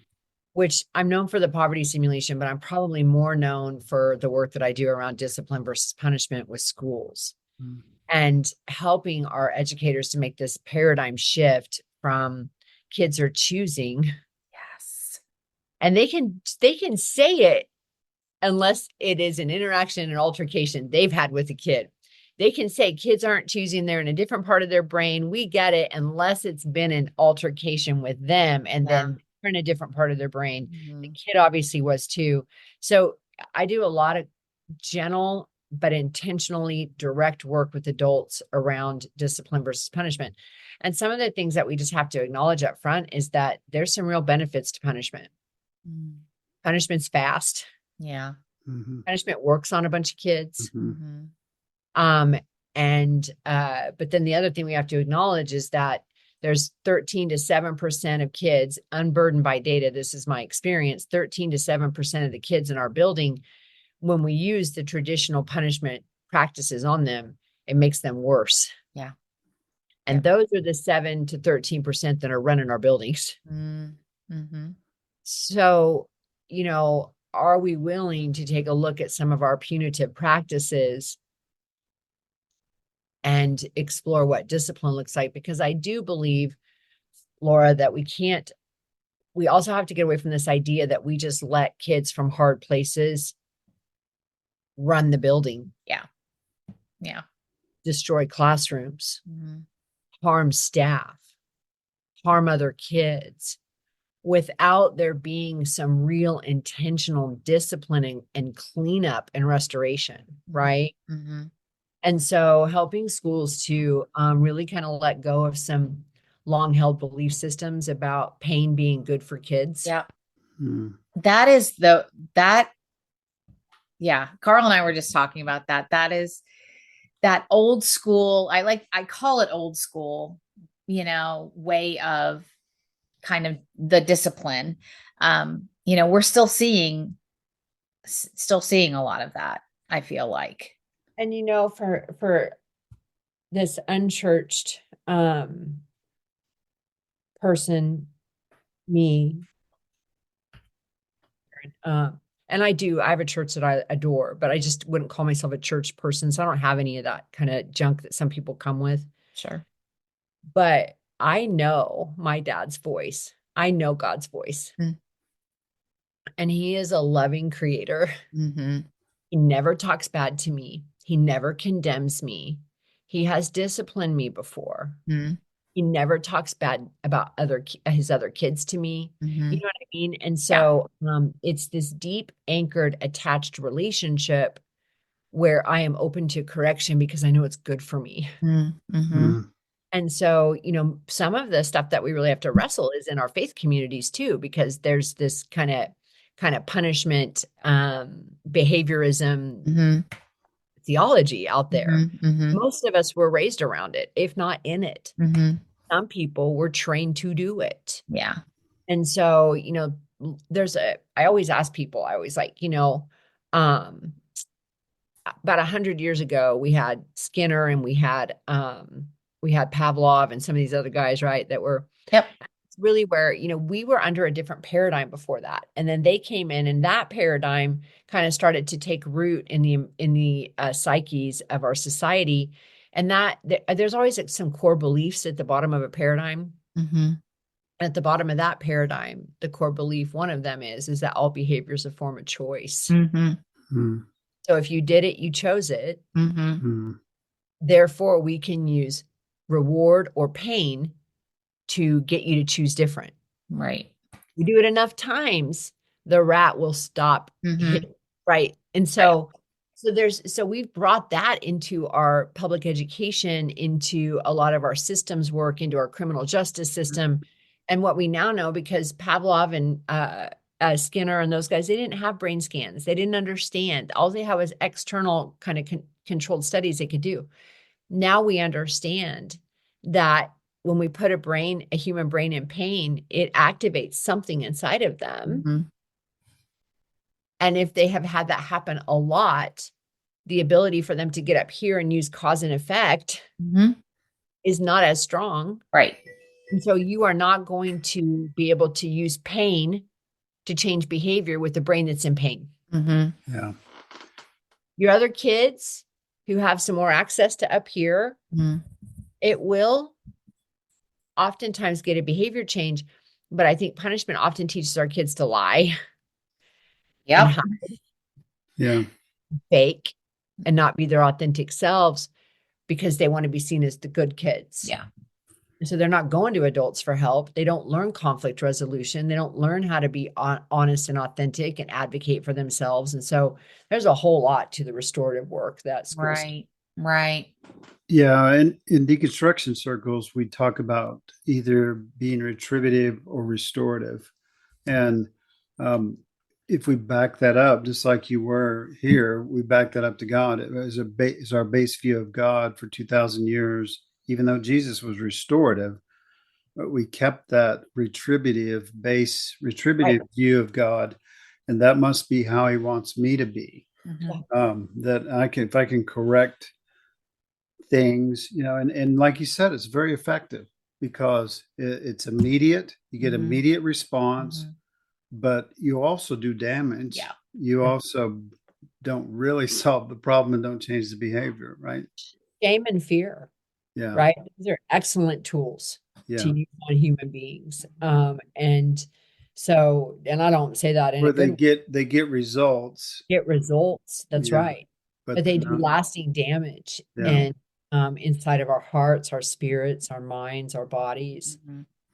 Which I'm known for the poverty simulation, but I'm probably more known for the work that I do around discipline versus punishment with schools, and helping our educators to make this paradigm shift from kids are choosing. Yes. And they can say it unless it is an interaction, an altercation they've had with a kid. They can say kids aren't choosing, they're in a different part of their brain. We get it, unless it's been an altercation with them and then in a different part of their brain. Mm-hmm. The kid obviously was too. So I do a lot of gentle but intentionally direct work with adults around discipline versus punishment. And some of the things that we just have to acknowledge up front is that there's some real benefits to punishment. Mm-hmm. Punishment's fast. Yeah. Mm-hmm. Punishment works on a bunch of kids. Mm-hmm. But then the other thing we have to acknowledge is that there's 13 to 7% of kids unburdened by data. This is my experience. 13 to 7% of the kids in our building, when we use the traditional punishment practices on them, it makes them worse. Yeah. And those are the 7 to 13% that are running our buildings. Mm-hmm. So, are we willing to take a look at some of our punitive practices and explore what discipline looks like? Because I do believe, Laura, that we also have to get away from this idea that we just let kids from hard places run the building. Yeah. Destroy classrooms, Mm-hmm. harm staff, harm other kids, without there being some real intentional disciplining and cleanup and restoration, right? Mm-hmm. And so helping schools to really kind of let go of some long-held belief systems about pain being good for kids. Yeah. Mm. That is yeah. Carl and I were just talking about that. That is that old school. I call it old school, way of kind of the discipline. We're still seeing a lot of that, I feel like. And, for this unchurched person, me, and I have a church that I adore, but I just wouldn't call myself a church person. So I don't have any of that kind of junk that some people come with. Sure. But I know my dad's voice. I know God's voice. Mm. And he is a loving creator. Mm-hmm. He never talks bad to me. He never condemns me. He has disciplined me before. Mm-hmm. He never talks bad about his other kids to me. Mm-hmm. You know what I mean? And so it's this deep, anchored, attached relationship where I am open to correction because I know it's good for me. Mm-hmm. Mm. And so, some of the stuff that we really have to wrestle is in our faith communities too, because there's this kind of punishment, behaviorism, Mm-hmm. theology out there. Mm-hmm. Most of us were raised around it, if not in it. Mm-hmm. some people were trained to do it. Yeah. And so, I always ask people, about 100 years ago, we had Skinner and we had Pavlov and some of these other guys, right? That were Yep. really where, we were under a different paradigm before that. And then they came in, and that paradigm kind of started to take root in the psyches of our society. And there's always like some core beliefs at the bottom of a paradigm. Mm-hmm. At the bottom of that paradigm, the core belief, one of them is that all behavior is a form of choice. Mm-hmm. Mm-hmm. So if you did it, you chose it. Mm-hmm. Mm-hmm. Therefore, we can use reward or pain to get you to choose different. Right. You do it enough times, the rat will stop hitting, right? And so we've brought that into our public education, into a lot of our systems work, into our criminal justice system. And what we now know, because Pavlov and Skinner and those guys, they didn't have brain scans. They didn't understand. All they had was external kind of controlled studies they could do. Now we understand that when we put a human brain in pain, it activates something inside of them. Mm-hmm. And if they have had that happen a lot, the ability for them to get up here and use cause and effect is not as strong. Right. And so you are not going to be able to use pain to change behavior with the brain that's in pain. Mm-hmm. Yeah. Your other kids who have some more access to up here, it will oftentimes get a behavior change. But I think punishment often teaches our kids to lie. Yep. Yeah. Fake and not be their authentic selves because they want to be seen as the good kids. Yeah. And so they're not going to adults for help. They don't learn conflict resolution. They don't learn how to be honest and authentic and advocate for themselves. And so there's a whole lot to the restorative work that schools. Right. Yeah. And in deconstruction circles, we talk about either being retributive or restorative. And if we back that up, just like you were here, we back that up to God. It was our base view of God for 2,000 years. Even though Jesus was restorative, but we kept that retributive view of God, and that must be how He wants me to be. That if I can correct things, and like you said, it's very effective because it's immediate. You get immediate response, but you also do damage. Yeah. You also don't really solve the problem and don't change the behavior, right? Shame and fear. Yeah. Right. These are excellent tools to use on human beings. And I don't say that in where they get results. Get results. That's right. But they do lasting damage and inside of our hearts, our spirits, our minds, our bodies.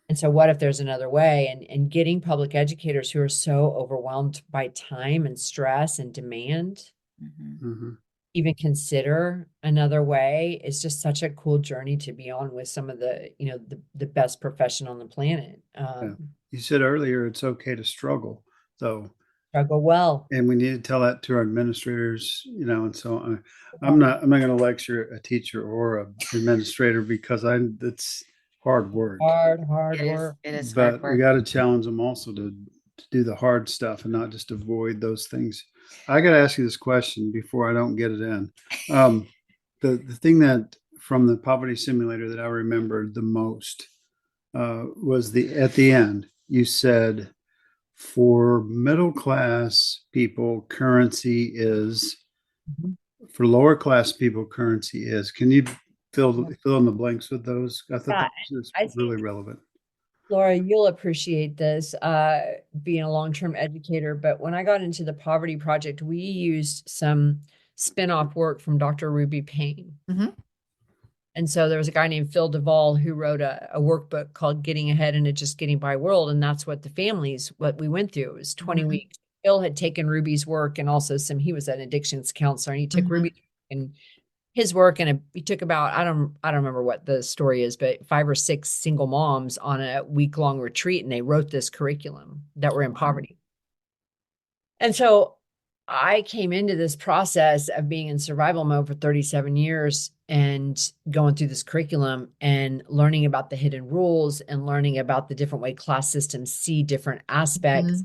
And so what if there's another way? And getting public educators who are so overwhelmed by time and stress and demand, even consider another way is just such a cool journey to be on with some of the, the best profession on the planet. You said earlier, it's okay to struggle. So struggle well. And we need to tell that to our administrators, and so I'm not going to lecture a teacher or an administrator because it's hard work. Hard work. It is but hard work. We got to challenge them also to do the hard stuff and not just avoid those things. I got to ask you this question before I don't get it in. The thing that from the poverty simulator that I remembered the most was at the end, you said, for middle class people, currency is, for lower class people, currency is. Can you fill in the blanks with those? I thought that was really relevant. Laura, you'll appreciate this, being a long-term educator. But when I got into the Poverty Project, we used some spin-off work from Dr. Ruby Payne. And so there was a guy named Phil Duvall who wrote a workbook called Getting Ahead in a Just Getting By World. And that's what what we went through. It was 20 weeks. Phil had taken Ruby's work and also he was an addictions counselor, and he took Ruby and his work, and he took about, I don't remember what the story is, but 5 or 6 single moms on a week-long retreat, and they wrote this curriculum that were in poverty. And so I came into this process of being in survival mode for 37 years and going through this curriculum and learning about the hidden rules and learning about the different way class systems see different aspects,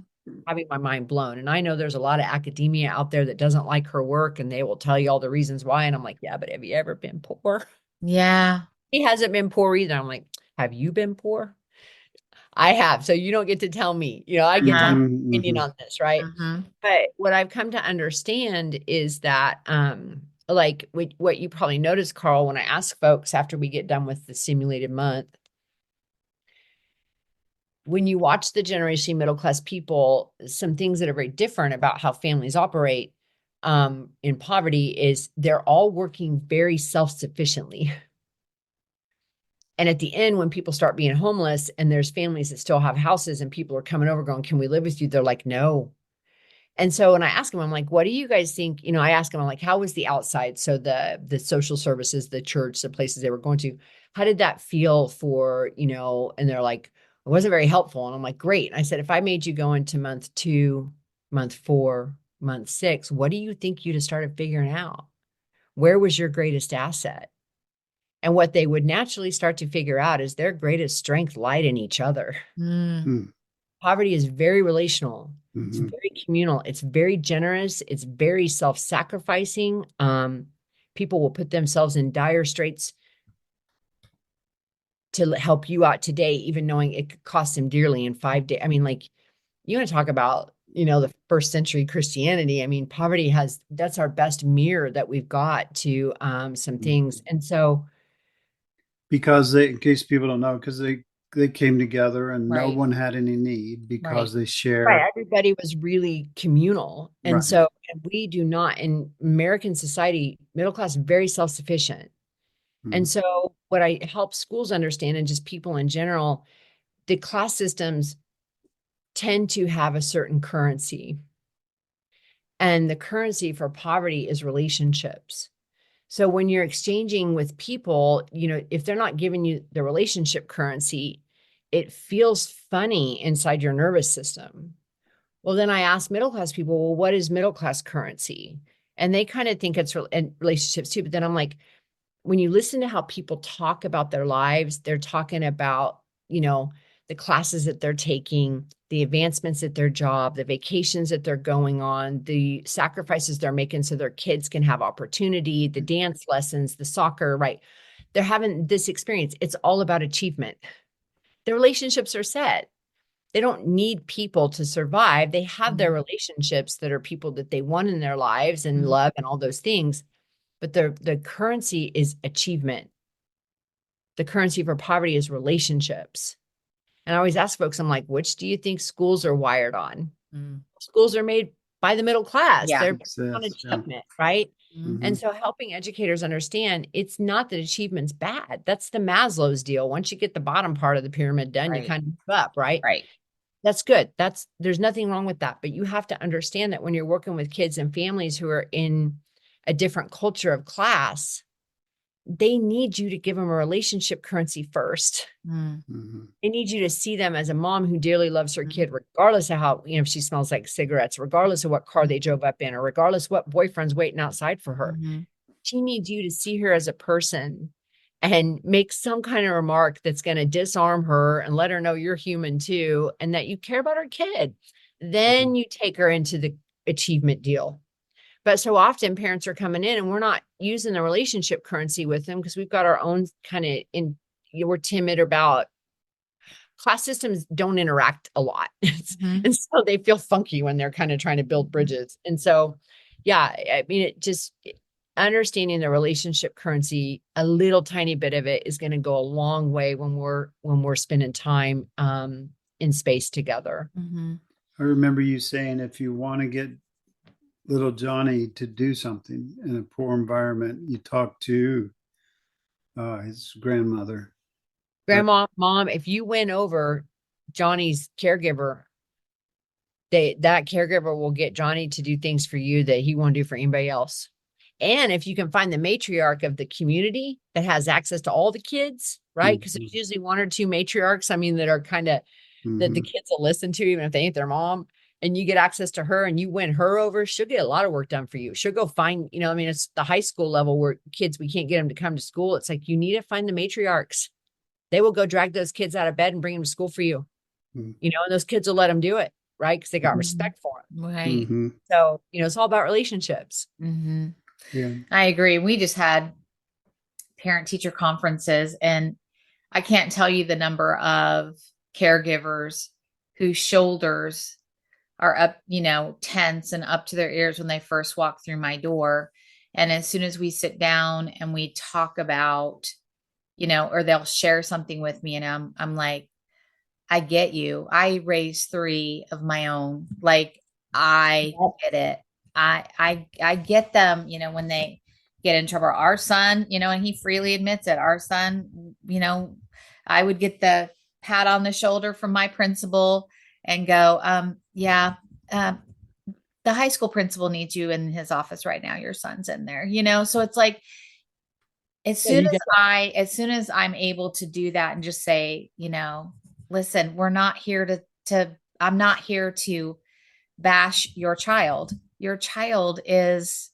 having my mind blown. And I know there's a lot of academia out there that doesn't like her work, and they will tell you all the reasons why. And I'm like, yeah, but have you ever been poor? Yeah. He hasn't been poor either. I'm like, have you been poor? I have. So you don't get to tell me, I get to have an opinion on this, right? But what I've come to understand is that, like what you probably noticed, Carl, when I ask folks after we get done with the simulated month, when you watch the generation middle class people, some things that are very different about how families operate in poverty is they're all working very self-sufficiently. And at the end, when people start being homeless and there's families that still have houses and people are coming over going, can we live with you? They're like, no. And so when I ask them, I'm like, what do you guys think? I ask them, I'm like, how was the outside? So the social services, the church, the places they were going to, how did that feel for, and they're like, it wasn't very helpful. And I'm like, great. And I said, if I made you go into month 2, month 4, month 6, what do you think you'd have started figuring out? Where was your greatest asset? And what they would naturally start to figure out is their greatest strength lied in each other. Poverty is very relational. It's very communal. It's very generous. It's very self-sacrificing. People will put themselves in dire straits to help you out today, even knowing it could cost them dearly in 5 days. I mean, like, you want to talk about, the first century Christianity. I mean, poverty that's our best mirror that we've got to some things. And so, because in case people don't know, because they came together and no one had any need because they shared. Right. Everybody was really communal. And so we do not, in American society, middle class, very self-sufficient. And so what I help schools understand, and just people in general, the class systems tend to have a certain currency. And the currency for poverty is relationships. So when you're exchanging with people, if they're not giving you the relationship currency, it feels funny inside your nervous system. Well, then I ask middle class people, well, what is middle class currency? And they kind of think it's relationships too. But then I'm like, when you listen to how people talk about their lives, they're talking about, the classes that they're taking, the advancements at their job, the vacations that they're going on, the sacrifices they're making so their kids can have opportunity, the dance lessons, the soccer, right? They're having this experience. It's all about achievement. Their relationships are set. They don't need people to survive. They have their relationships that are people that they want in their lives and love and all those things. But the currency is achievement. The currency for poverty is relationships. And I always ask folks, I'm like, which do you think schools are wired on? Schools are made by the middle class. They're on achievement, right? And so helping educators understand it's not that achievement's bad. That's the Maslow's deal. Once you get the bottom part of the pyramid done, you kind of move up, right? Right. That's good. There's nothing wrong with that. But you have to understand that when you're working with kids and families who are in a different culture of class, they need you to give them a relationship currency first. They need you to see them as a mom who dearly loves her kid, regardless of how, if she smells like cigarettes, regardless of what car they drove up in, or regardless what boyfriend's waiting outside for her. She needs you to see her as a person and make some kind of remark that's going to disarm her and let her know you're human too, and that you care about her kid. Then you take her into the achievement deal. But so often parents are coming in and we're not using the relationship currency with them because we've got our own kind of we're timid about class systems don't interact a lot. And so they feel funky when they're kind of trying to build bridges. And so, I mean, understanding the relationship currency, a little tiny bit of it is going to go a long way when we're spending time in space together. I remember you saying, if you want to get little Johnny to do something in a poor environment, you talk to his grandmother. Grandma, mom, if you win over Johnny's caregiver, that caregiver will get Johnny to do things for you that he won't do for anybody else. And if you can find the matriarch of the community that has access to all the kids, right? Because there's usually 1 or 2 matriarchs, that are kind of that the kids will listen to, even if they ain't their mom. and you get access to her and you win her over, she'll get a lot of work done for you. She'll go find, I mean, it's the high school level where kids, we can't get them to come to school. It's like, you need to find the matriarchs. They will go drag those kids out of bed and bring them to school for you, and those kids will let them do it, right? Because they got respect for them. Right. So, it's all about relationships. Yeah. I agree. We just had parent teacher conferences, and I can't tell you the number of caregivers whose shoulders are up, tense and up to their ears when they first walk through my door. And as soon as we sit down and we talk about, or they'll share something with me, and I'm like, I get you. I raised 3 of my own. Like, I get it. I get them, when they get in trouble. Our son, and he freely admits it. Our son, I would get the pat on the shoulder from my principal and go, the high school principal needs you in his office right now. Your son's in there, so it's like, as soon as I'm able to do that and just say, listen, we're not here I'm not here to bash your child. Your child is,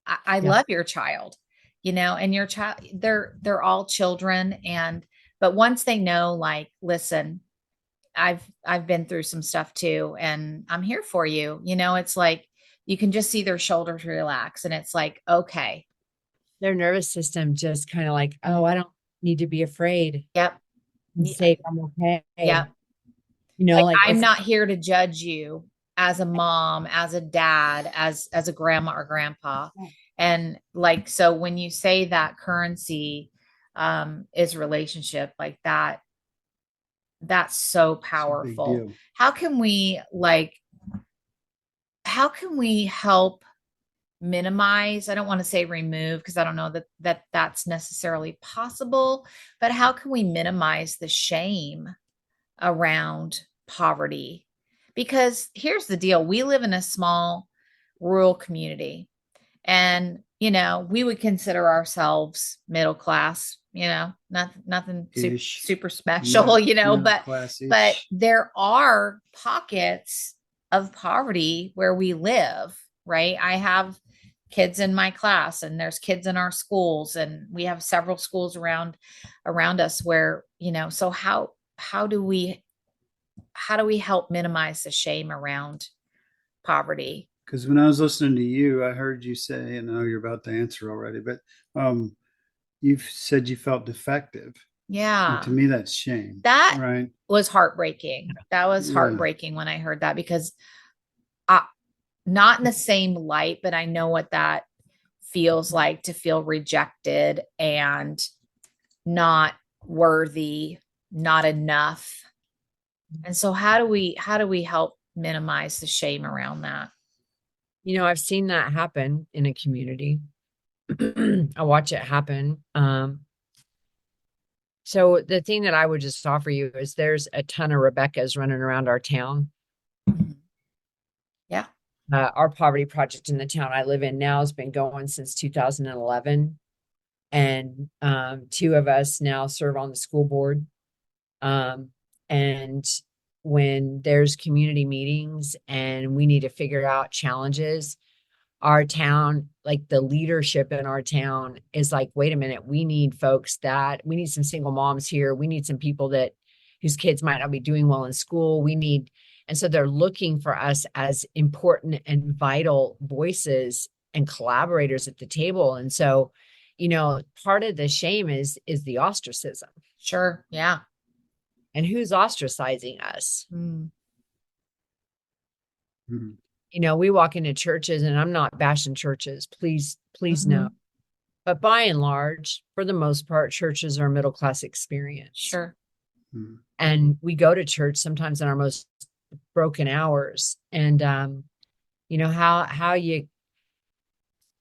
I love your child, and your child, they're all children. But once they know, like, listen, I've been through some stuff too, and I'm here for you. It's like, you can just see their shoulders relax, and it's like, okay. Their nervous system just kind of like, oh, I don't need to be afraid. Yep. Say I'm okay. Yep. Like I'm not here to judge you as a mom, as a dad, as a grandma or grandpa. And like, so when you say that currency is relationship, like that, that's so powerful. How can we help minimize? I don't want to say remove, because I don't know that that's necessarily possible, but how can we minimize the shame around poverty? Because here's the deal. We live in a small rural community, and, we would consider ourselves middle class, nothing super special, but there are pockets of poverty where we live, right? I have kids in my class, and there's kids in our schools, and we have several schools around us where, so how do we help minimize the shame around poverty? Because when I was listening to you, I heard you say, and I know you're about to answer already, but you've said you felt defective. Yeah. And to me, that's shame. That right? was heartbreaking. That was heartbreaking when I heard that, because not in the same light, but I know what that feels like, to feel rejected and not worthy, not enough. And so how do we help minimize the shame around that? I've seen that happen in a community. I watch it happen. So the thing that I would just offer you is there's a ton of Rebeccas running around our town. Yeah. Our poverty project in the town I live in now has been going since 2011. And 2 of us now serve on the school board. And when there's community meetings and we need to figure out challenges, our town, like the leadership in our town is like, wait a minute, we need some single moms here. We need some people whose kids might not be doing well in school. And so they're looking for us as important and vital voices and collaborators at the table. And so, part of the shame is the ostracism. Sure. Yeah. And who's ostracizing us? We walk into churches, and I'm not bashing churches. Please no. But by and large, for the most part, churches are a middle-class experience. Sure. And we go to church sometimes in our most broken hours. And,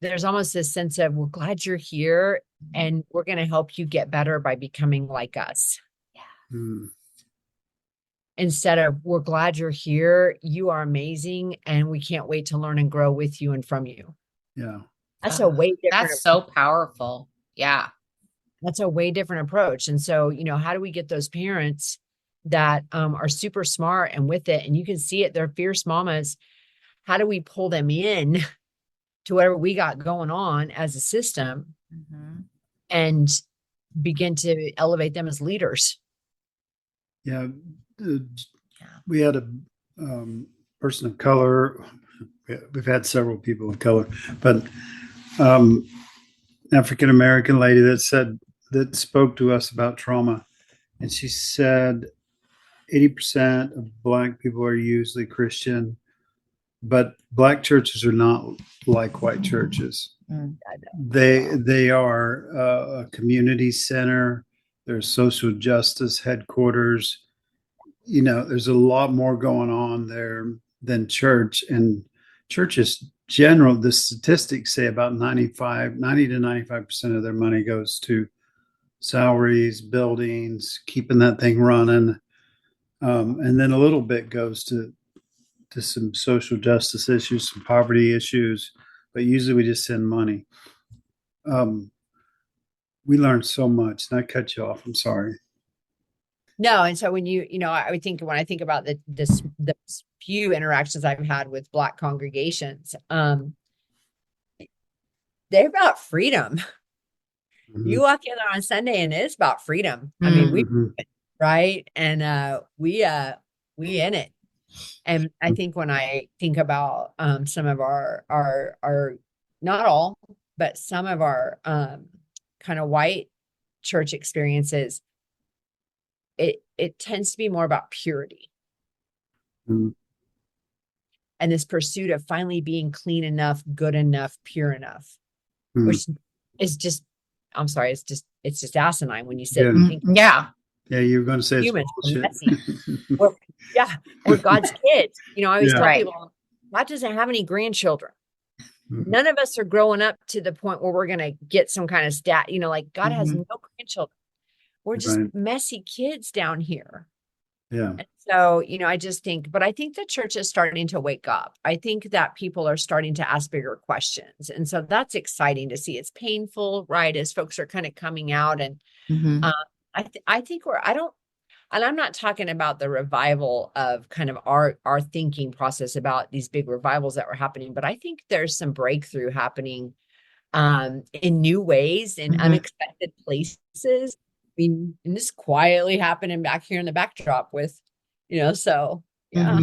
there's almost this sense of, we're glad you're here, and we're going to help you get better by becoming like us. Yeah. Instead of, we're glad you're here, you are amazing, and we can't wait to learn and grow with you and from you. Yeah. That's a way different. That's so powerful. Yeah. That's a way different approach. And so, how do we get those parents that are super smart and with it. And you can see it. They're fierce mamas. How do we pull them in to whatever we got going on as a system and begin to elevate them as leaders? Yeah. We had a person of color. We've had several people of color, but African-American lady that spoke to us about trauma. And she said 80% of Black people are usually Christian, but Black churches are not like white churches. They are a community center. There's social justice headquarters. There's a lot more going on there than church. And churches general, the statistics say about 90 to 95% of their money goes to salaries, buildings, keeping that thing running. And then a little bit goes to some social justice issues, some poverty issues, but usually we just send money. We learned so much, and I cut you off. I'm sorry. No. And so when I would think, when I think about the few interactions I've had with Black congregations, they're about freedom. You walk in there on Sunday and it's about freedom. I mean, right. And we in it. And I think when I think about some of our not all, but some of our kind of white church experiences, it tends to be more about purity. And this pursuit of finally being clean enough, good enough, pure enough, which is just, I'm sorry, it's just asinine when you sit and think. Yeah. Yeah, you're going to say humans it's bullshit. We're God's kids. I always tell people, God doesn't have any grandchildren. None of us are growing up to the point where we're going to get some kind of stat, like God has no grandchildren. We're just messy kids down here. Yeah. And so, I just think, but I think the church is starting to wake up. I think that people are starting to ask bigger questions. And so that's exciting to see. It's painful, right? As folks are kind of coming out and, I think and I'm not talking about the revival of kind of our thinking process about these big revivals that were happening, but I think there's some breakthrough happening in new ways, in unexpected places. I mean, and this quietly happening back here in the backdrop with, so yeah.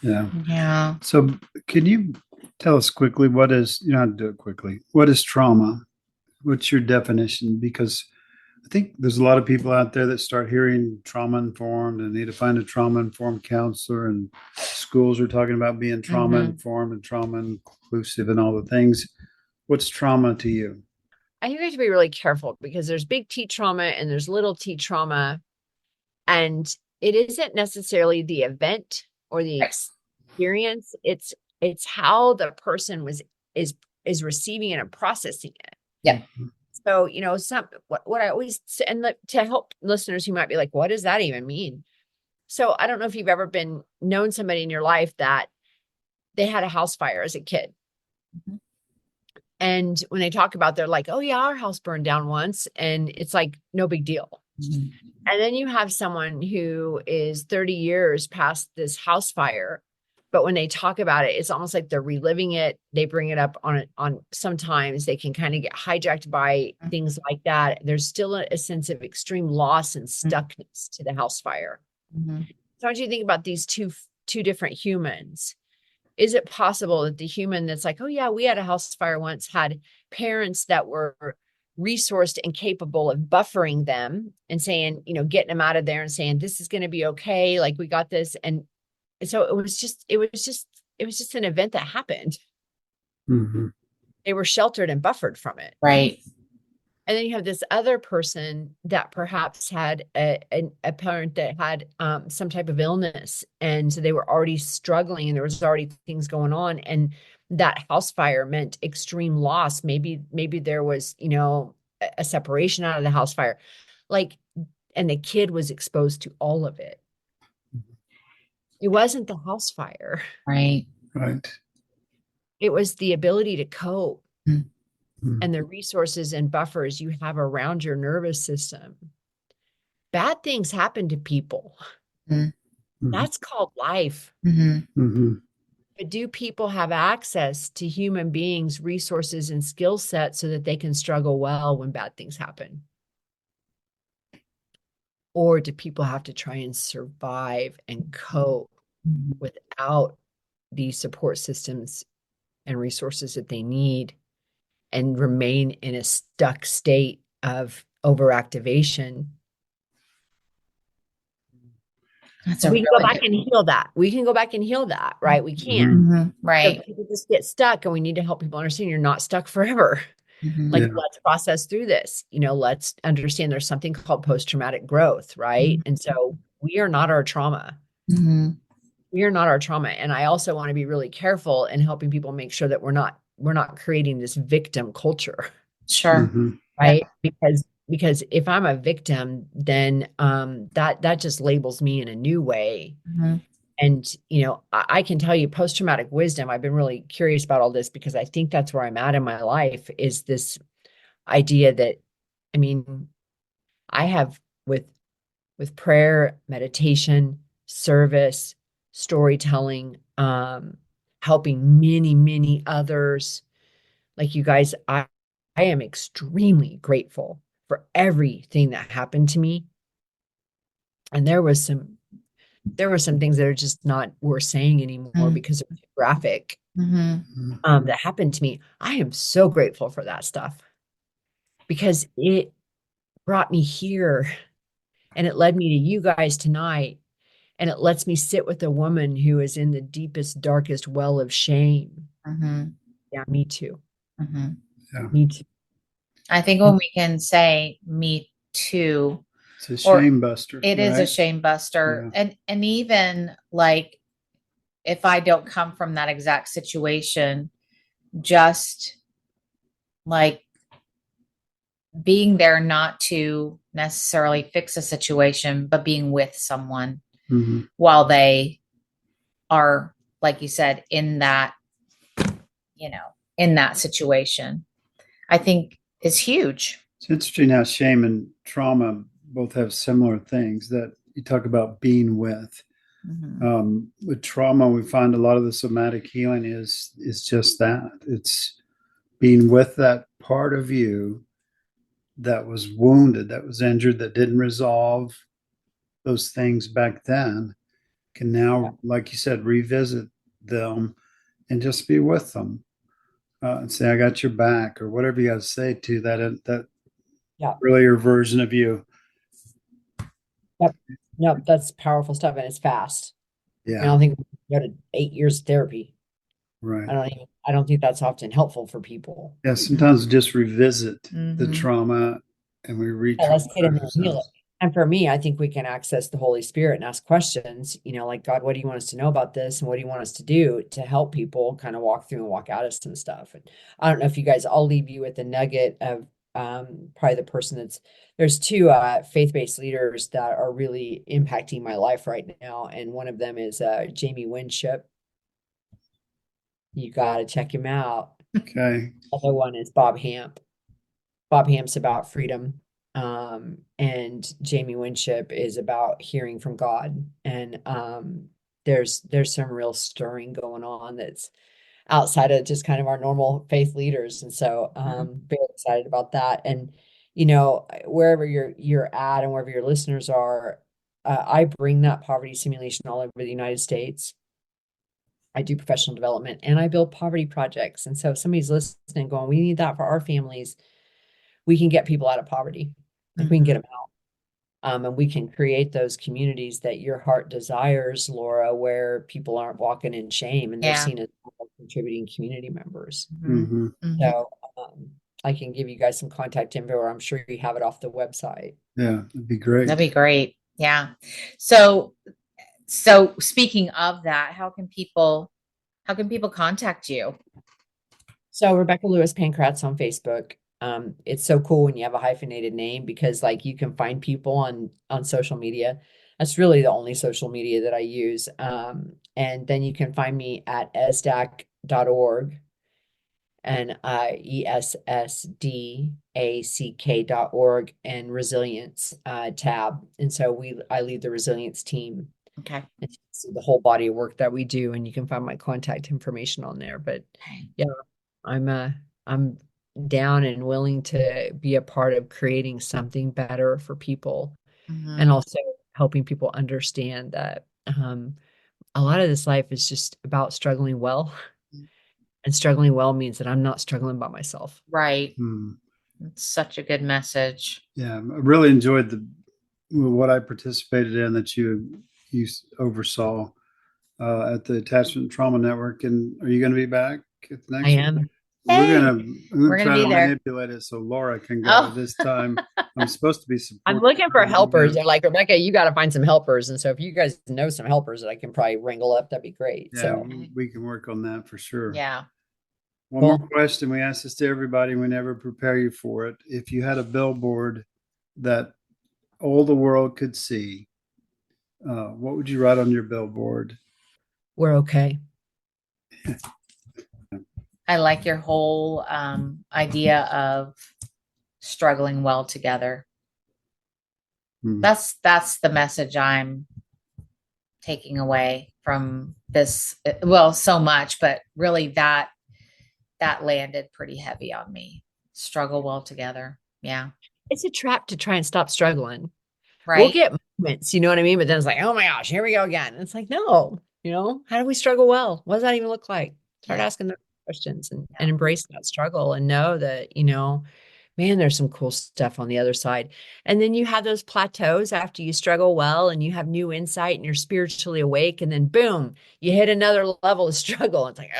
Yeah. So can you tell us quickly what is, how to do it quickly, what is trauma? What's your definition? Because I think there's a lot of people out there that start hearing trauma-informed and need to find a trauma-informed counselor, and schools are talking about being trauma-informed and trauma-inclusive and all the things. What's trauma to you? I think we have to be really careful because there's big T trauma and there's little T trauma. And it isn't necessarily the event or the experience. It's how the person is receiving it and processing it. Yeah. So, what I always say, and to help listeners who might be like, what does that even mean? So I don't know if you've ever known somebody in your life that they had a house fire as a kid. And when they talk about, they're like, oh yeah, our house burned down once. And it's like, no big deal. And then you have someone who is 30 years past this house fire. But when they talk about it, it's almost like they're reliving it. They bring it up on sometimes they can kind of get hijacked by things like that. There's still a sense of extreme loss and stuckness to the house fire. So I want you to think about these two different humans. Is it possible that the human that's like, oh yeah, we had a house fire once, had parents that were resourced and capable of buffering them and saying, getting them out of there and saying, this is going to be okay. Like we got this. And so it was just an event that happened. They were sheltered and buffered from it. Right. And then you have this other person that perhaps had a parent that had some type of illness. And so they were already struggling and there was already things going on. And that house fire meant extreme loss. Maybe there was, a separation out of the house fire. And the kid was exposed to all of it. It wasn't the house fire. Right. It was the ability to cope. And the resources and buffers you have around your nervous system bad things happen to people. Mm-hmm. That's called life. Mm-hmm. But do people have access to human beings, resources, and skill sets so that they can struggle well when bad things happen? Or do people have to try and survive and cope without the support systems and resources that they need and remain in a stuck state of overactivation? That's a We can really go back good. and heal that. We can go back and heal that, right? We can. Mm-hmm. Right. So people just get stuck, and we need to help people understand you're not stuck forever. Mm-hmm. Like, Yeah. let's process through this. Let's understand there's something called post-traumatic growth, right? And so we are not our trauma. Mm-hmm. We are not our trauma. And I also want to be really careful in helping people make sure that we're not creating this victim culture, Sure. Mm-hmm. right? Because if I'm a victim, then that just labels me in a new way. Mm-hmm. And I can tell you post-traumatic wisdom, I've been really curious about all this because I think that's where I'm at in my life, is this idea that, I mean, I have with prayer, meditation, service, storytelling, helping many, many others like you guys, I am extremely grateful for everything that happened to me. And there were some things that are just not worth saying anymore because they're too graphic. That happened to me. I am so grateful for that stuff because it brought me here, and it led me to you guys tonight, and it lets me sit with a woman who is in the deepest, darkest well of shame. Yeah, me too. Yeah. Me too. I think when we can say me too, It's a shame buster. It is a right? shame buster. Yeah. And even like if I don't come from that exact situation, just like being there not to necessarily fix a situation, but being with someone Mm-hmm. while they are, like you said, in that, in that situation, I think is huge. It's interesting how shame and trauma both have similar things that you talk about being with. With trauma, we find a lot of the somatic healing is just that. It's being with that part of you that was wounded, that was injured, that didn't resolve those things back then, can now, like you said, revisit them and just be with them and say, "I got your back," or whatever you got to say to that earlier version of you. Yep, that's powerful stuff, and it's fast. Yeah, I don't think we go to 8 years of therapy. right. I don't think that's often helpful for people. Yeah, sometimes we just revisit the Mhm. trauma and we reach. Yeah, let's get in there and heal it. And for me, I think we can access the Holy Spirit and ask questions, like, God, what do you want us to know about this? And what do you want us to do to help people kind of walk through and walk out of some stuff? And I don't know if you guys, I'll leave you with a nugget of probably the person there's two faith-based leaders that are really impacting my life right now. And one of them is Jamie Winship. You got to check him out. Okay. The other one is Bob Hamp. Bob Hamp's about freedom. And Jamie Winship is about hearing from God. And there's some real stirring going on that's outside of just kind of our normal faith leaders. And so very excited about that. And wherever you're at and wherever your listeners are, I bring that poverty simulation all over the United States. I do professional development and I build poverty projects. And so if somebody's listening going, we need that for our families, we can get people out of poverty. Like we can get them out. And we can create those communities that your heart desires, Laura, where people aren't walking in shame and they're seen as contributing community members. So I can give you guys some contact info, or I'm sure you have it off the website. Yeah, that'd be great. That'd be great. Yeah. So speaking of that, how can people contact you? So Rebecca Lewis-Pankratz on Facebook. It's so cool when you have a hyphenated name because like you can find people on social media. That's really the only social media that I use. And then you can find me at ESSDACK.org. and ESSDACK.org and resilience tab. And so I lead the resilience team. Okay. And see the whole body of work that we do, and you can find my contact information on there. But yeah, I'm down and willing to be a part of creating something better for people, and also helping people understand that a lot of this life is just about struggling well. And struggling well means that I'm not struggling by myself. Right. It's such a good message. Yeah, I really enjoyed what I participated in that you oversaw at the Attachment Trauma Network. And are you going to be back at the next I one? am. Hey, we're gonna try be to there. manipulate it so Laura can go this time. I'm supposed to be supporting. I'm looking for helpers. They're like, Rebecca, you got to find some helpers. And so if you guys know some helpers that I can probably wrangle up, that'd be great. Yeah, so we can work on that for sure. Yeah. One more question. We ask this to everybody. We never prepare you for it. If you had a billboard that all the world could see, what would you write on your billboard? We're okay. I like your whole idea of struggling well together. That's the message I'm taking away from this. Well, so much, but really that landed pretty heavy on me. Struggle well together. Yeah. It's a trap to try and stop struggling. Right. We'll get moments, you know what I mean? But then it's like, oh my gosh, here we go again. And it's like, no, how do we struggle well? What does that even look like? Start asking those questions and embrace that struggle and know that, man, there's some cool stuff on the other side. And then you have those plateaus after you struggle well and you have new insight and you're spiritually awake. And then boom, you hit another level of struggle. It's like,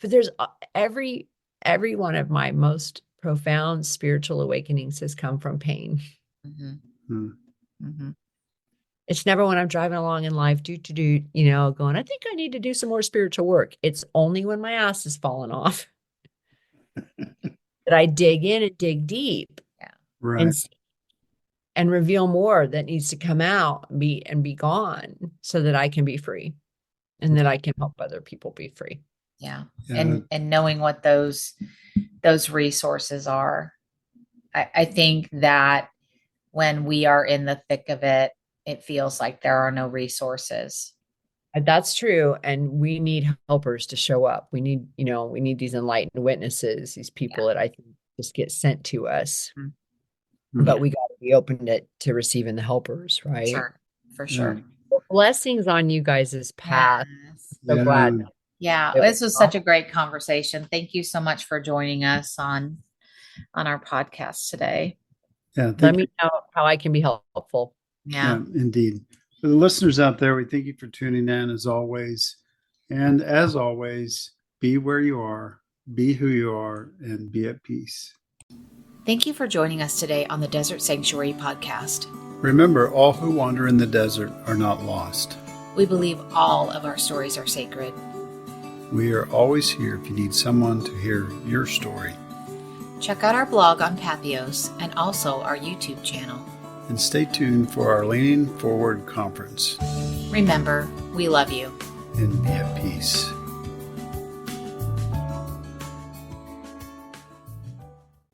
but there's every one of my most profound spiritual awakenings has come from pain. It's never when I'm driving along in life, going, I think I need to do some more spiritual work. It's only when my ass is falling off that I dig in and dig deep, right, and reveal more that needs to come out and be gone, so that I can be free, and that I can help other people be free. Yeah. And knowing what those resources are. I think that when we are in the thick of it, it feels like there are no resources. That's true. And we need helpers to show up. We need these enlightened witnesses, these people that I think just get sent to us. But we got to be open to receiving the helpers, right? Sure. For sure. Well, blessings on you guys' path. Yes. So glad. Yeah. This was such a great conversation. Thank you so much for joining us on our podcast today. Yeah. Let me know how I can be helpful. Yeah, indeed. For the listeners out there, we thank you for tuning in as always. And as always, be where you are, be who you are, and be at peace. Thank you for joining us today on the Desert Sanctuary podcast. Remember, all who wander in the desert are not lost. We believe all of our stories are sacred. We are always here if you need someone to hear your story. Check out our blog on Pathos and also our YouTube channel. And stay tuned for our Leaning Forward conference. Remember, we love you. And be at peace.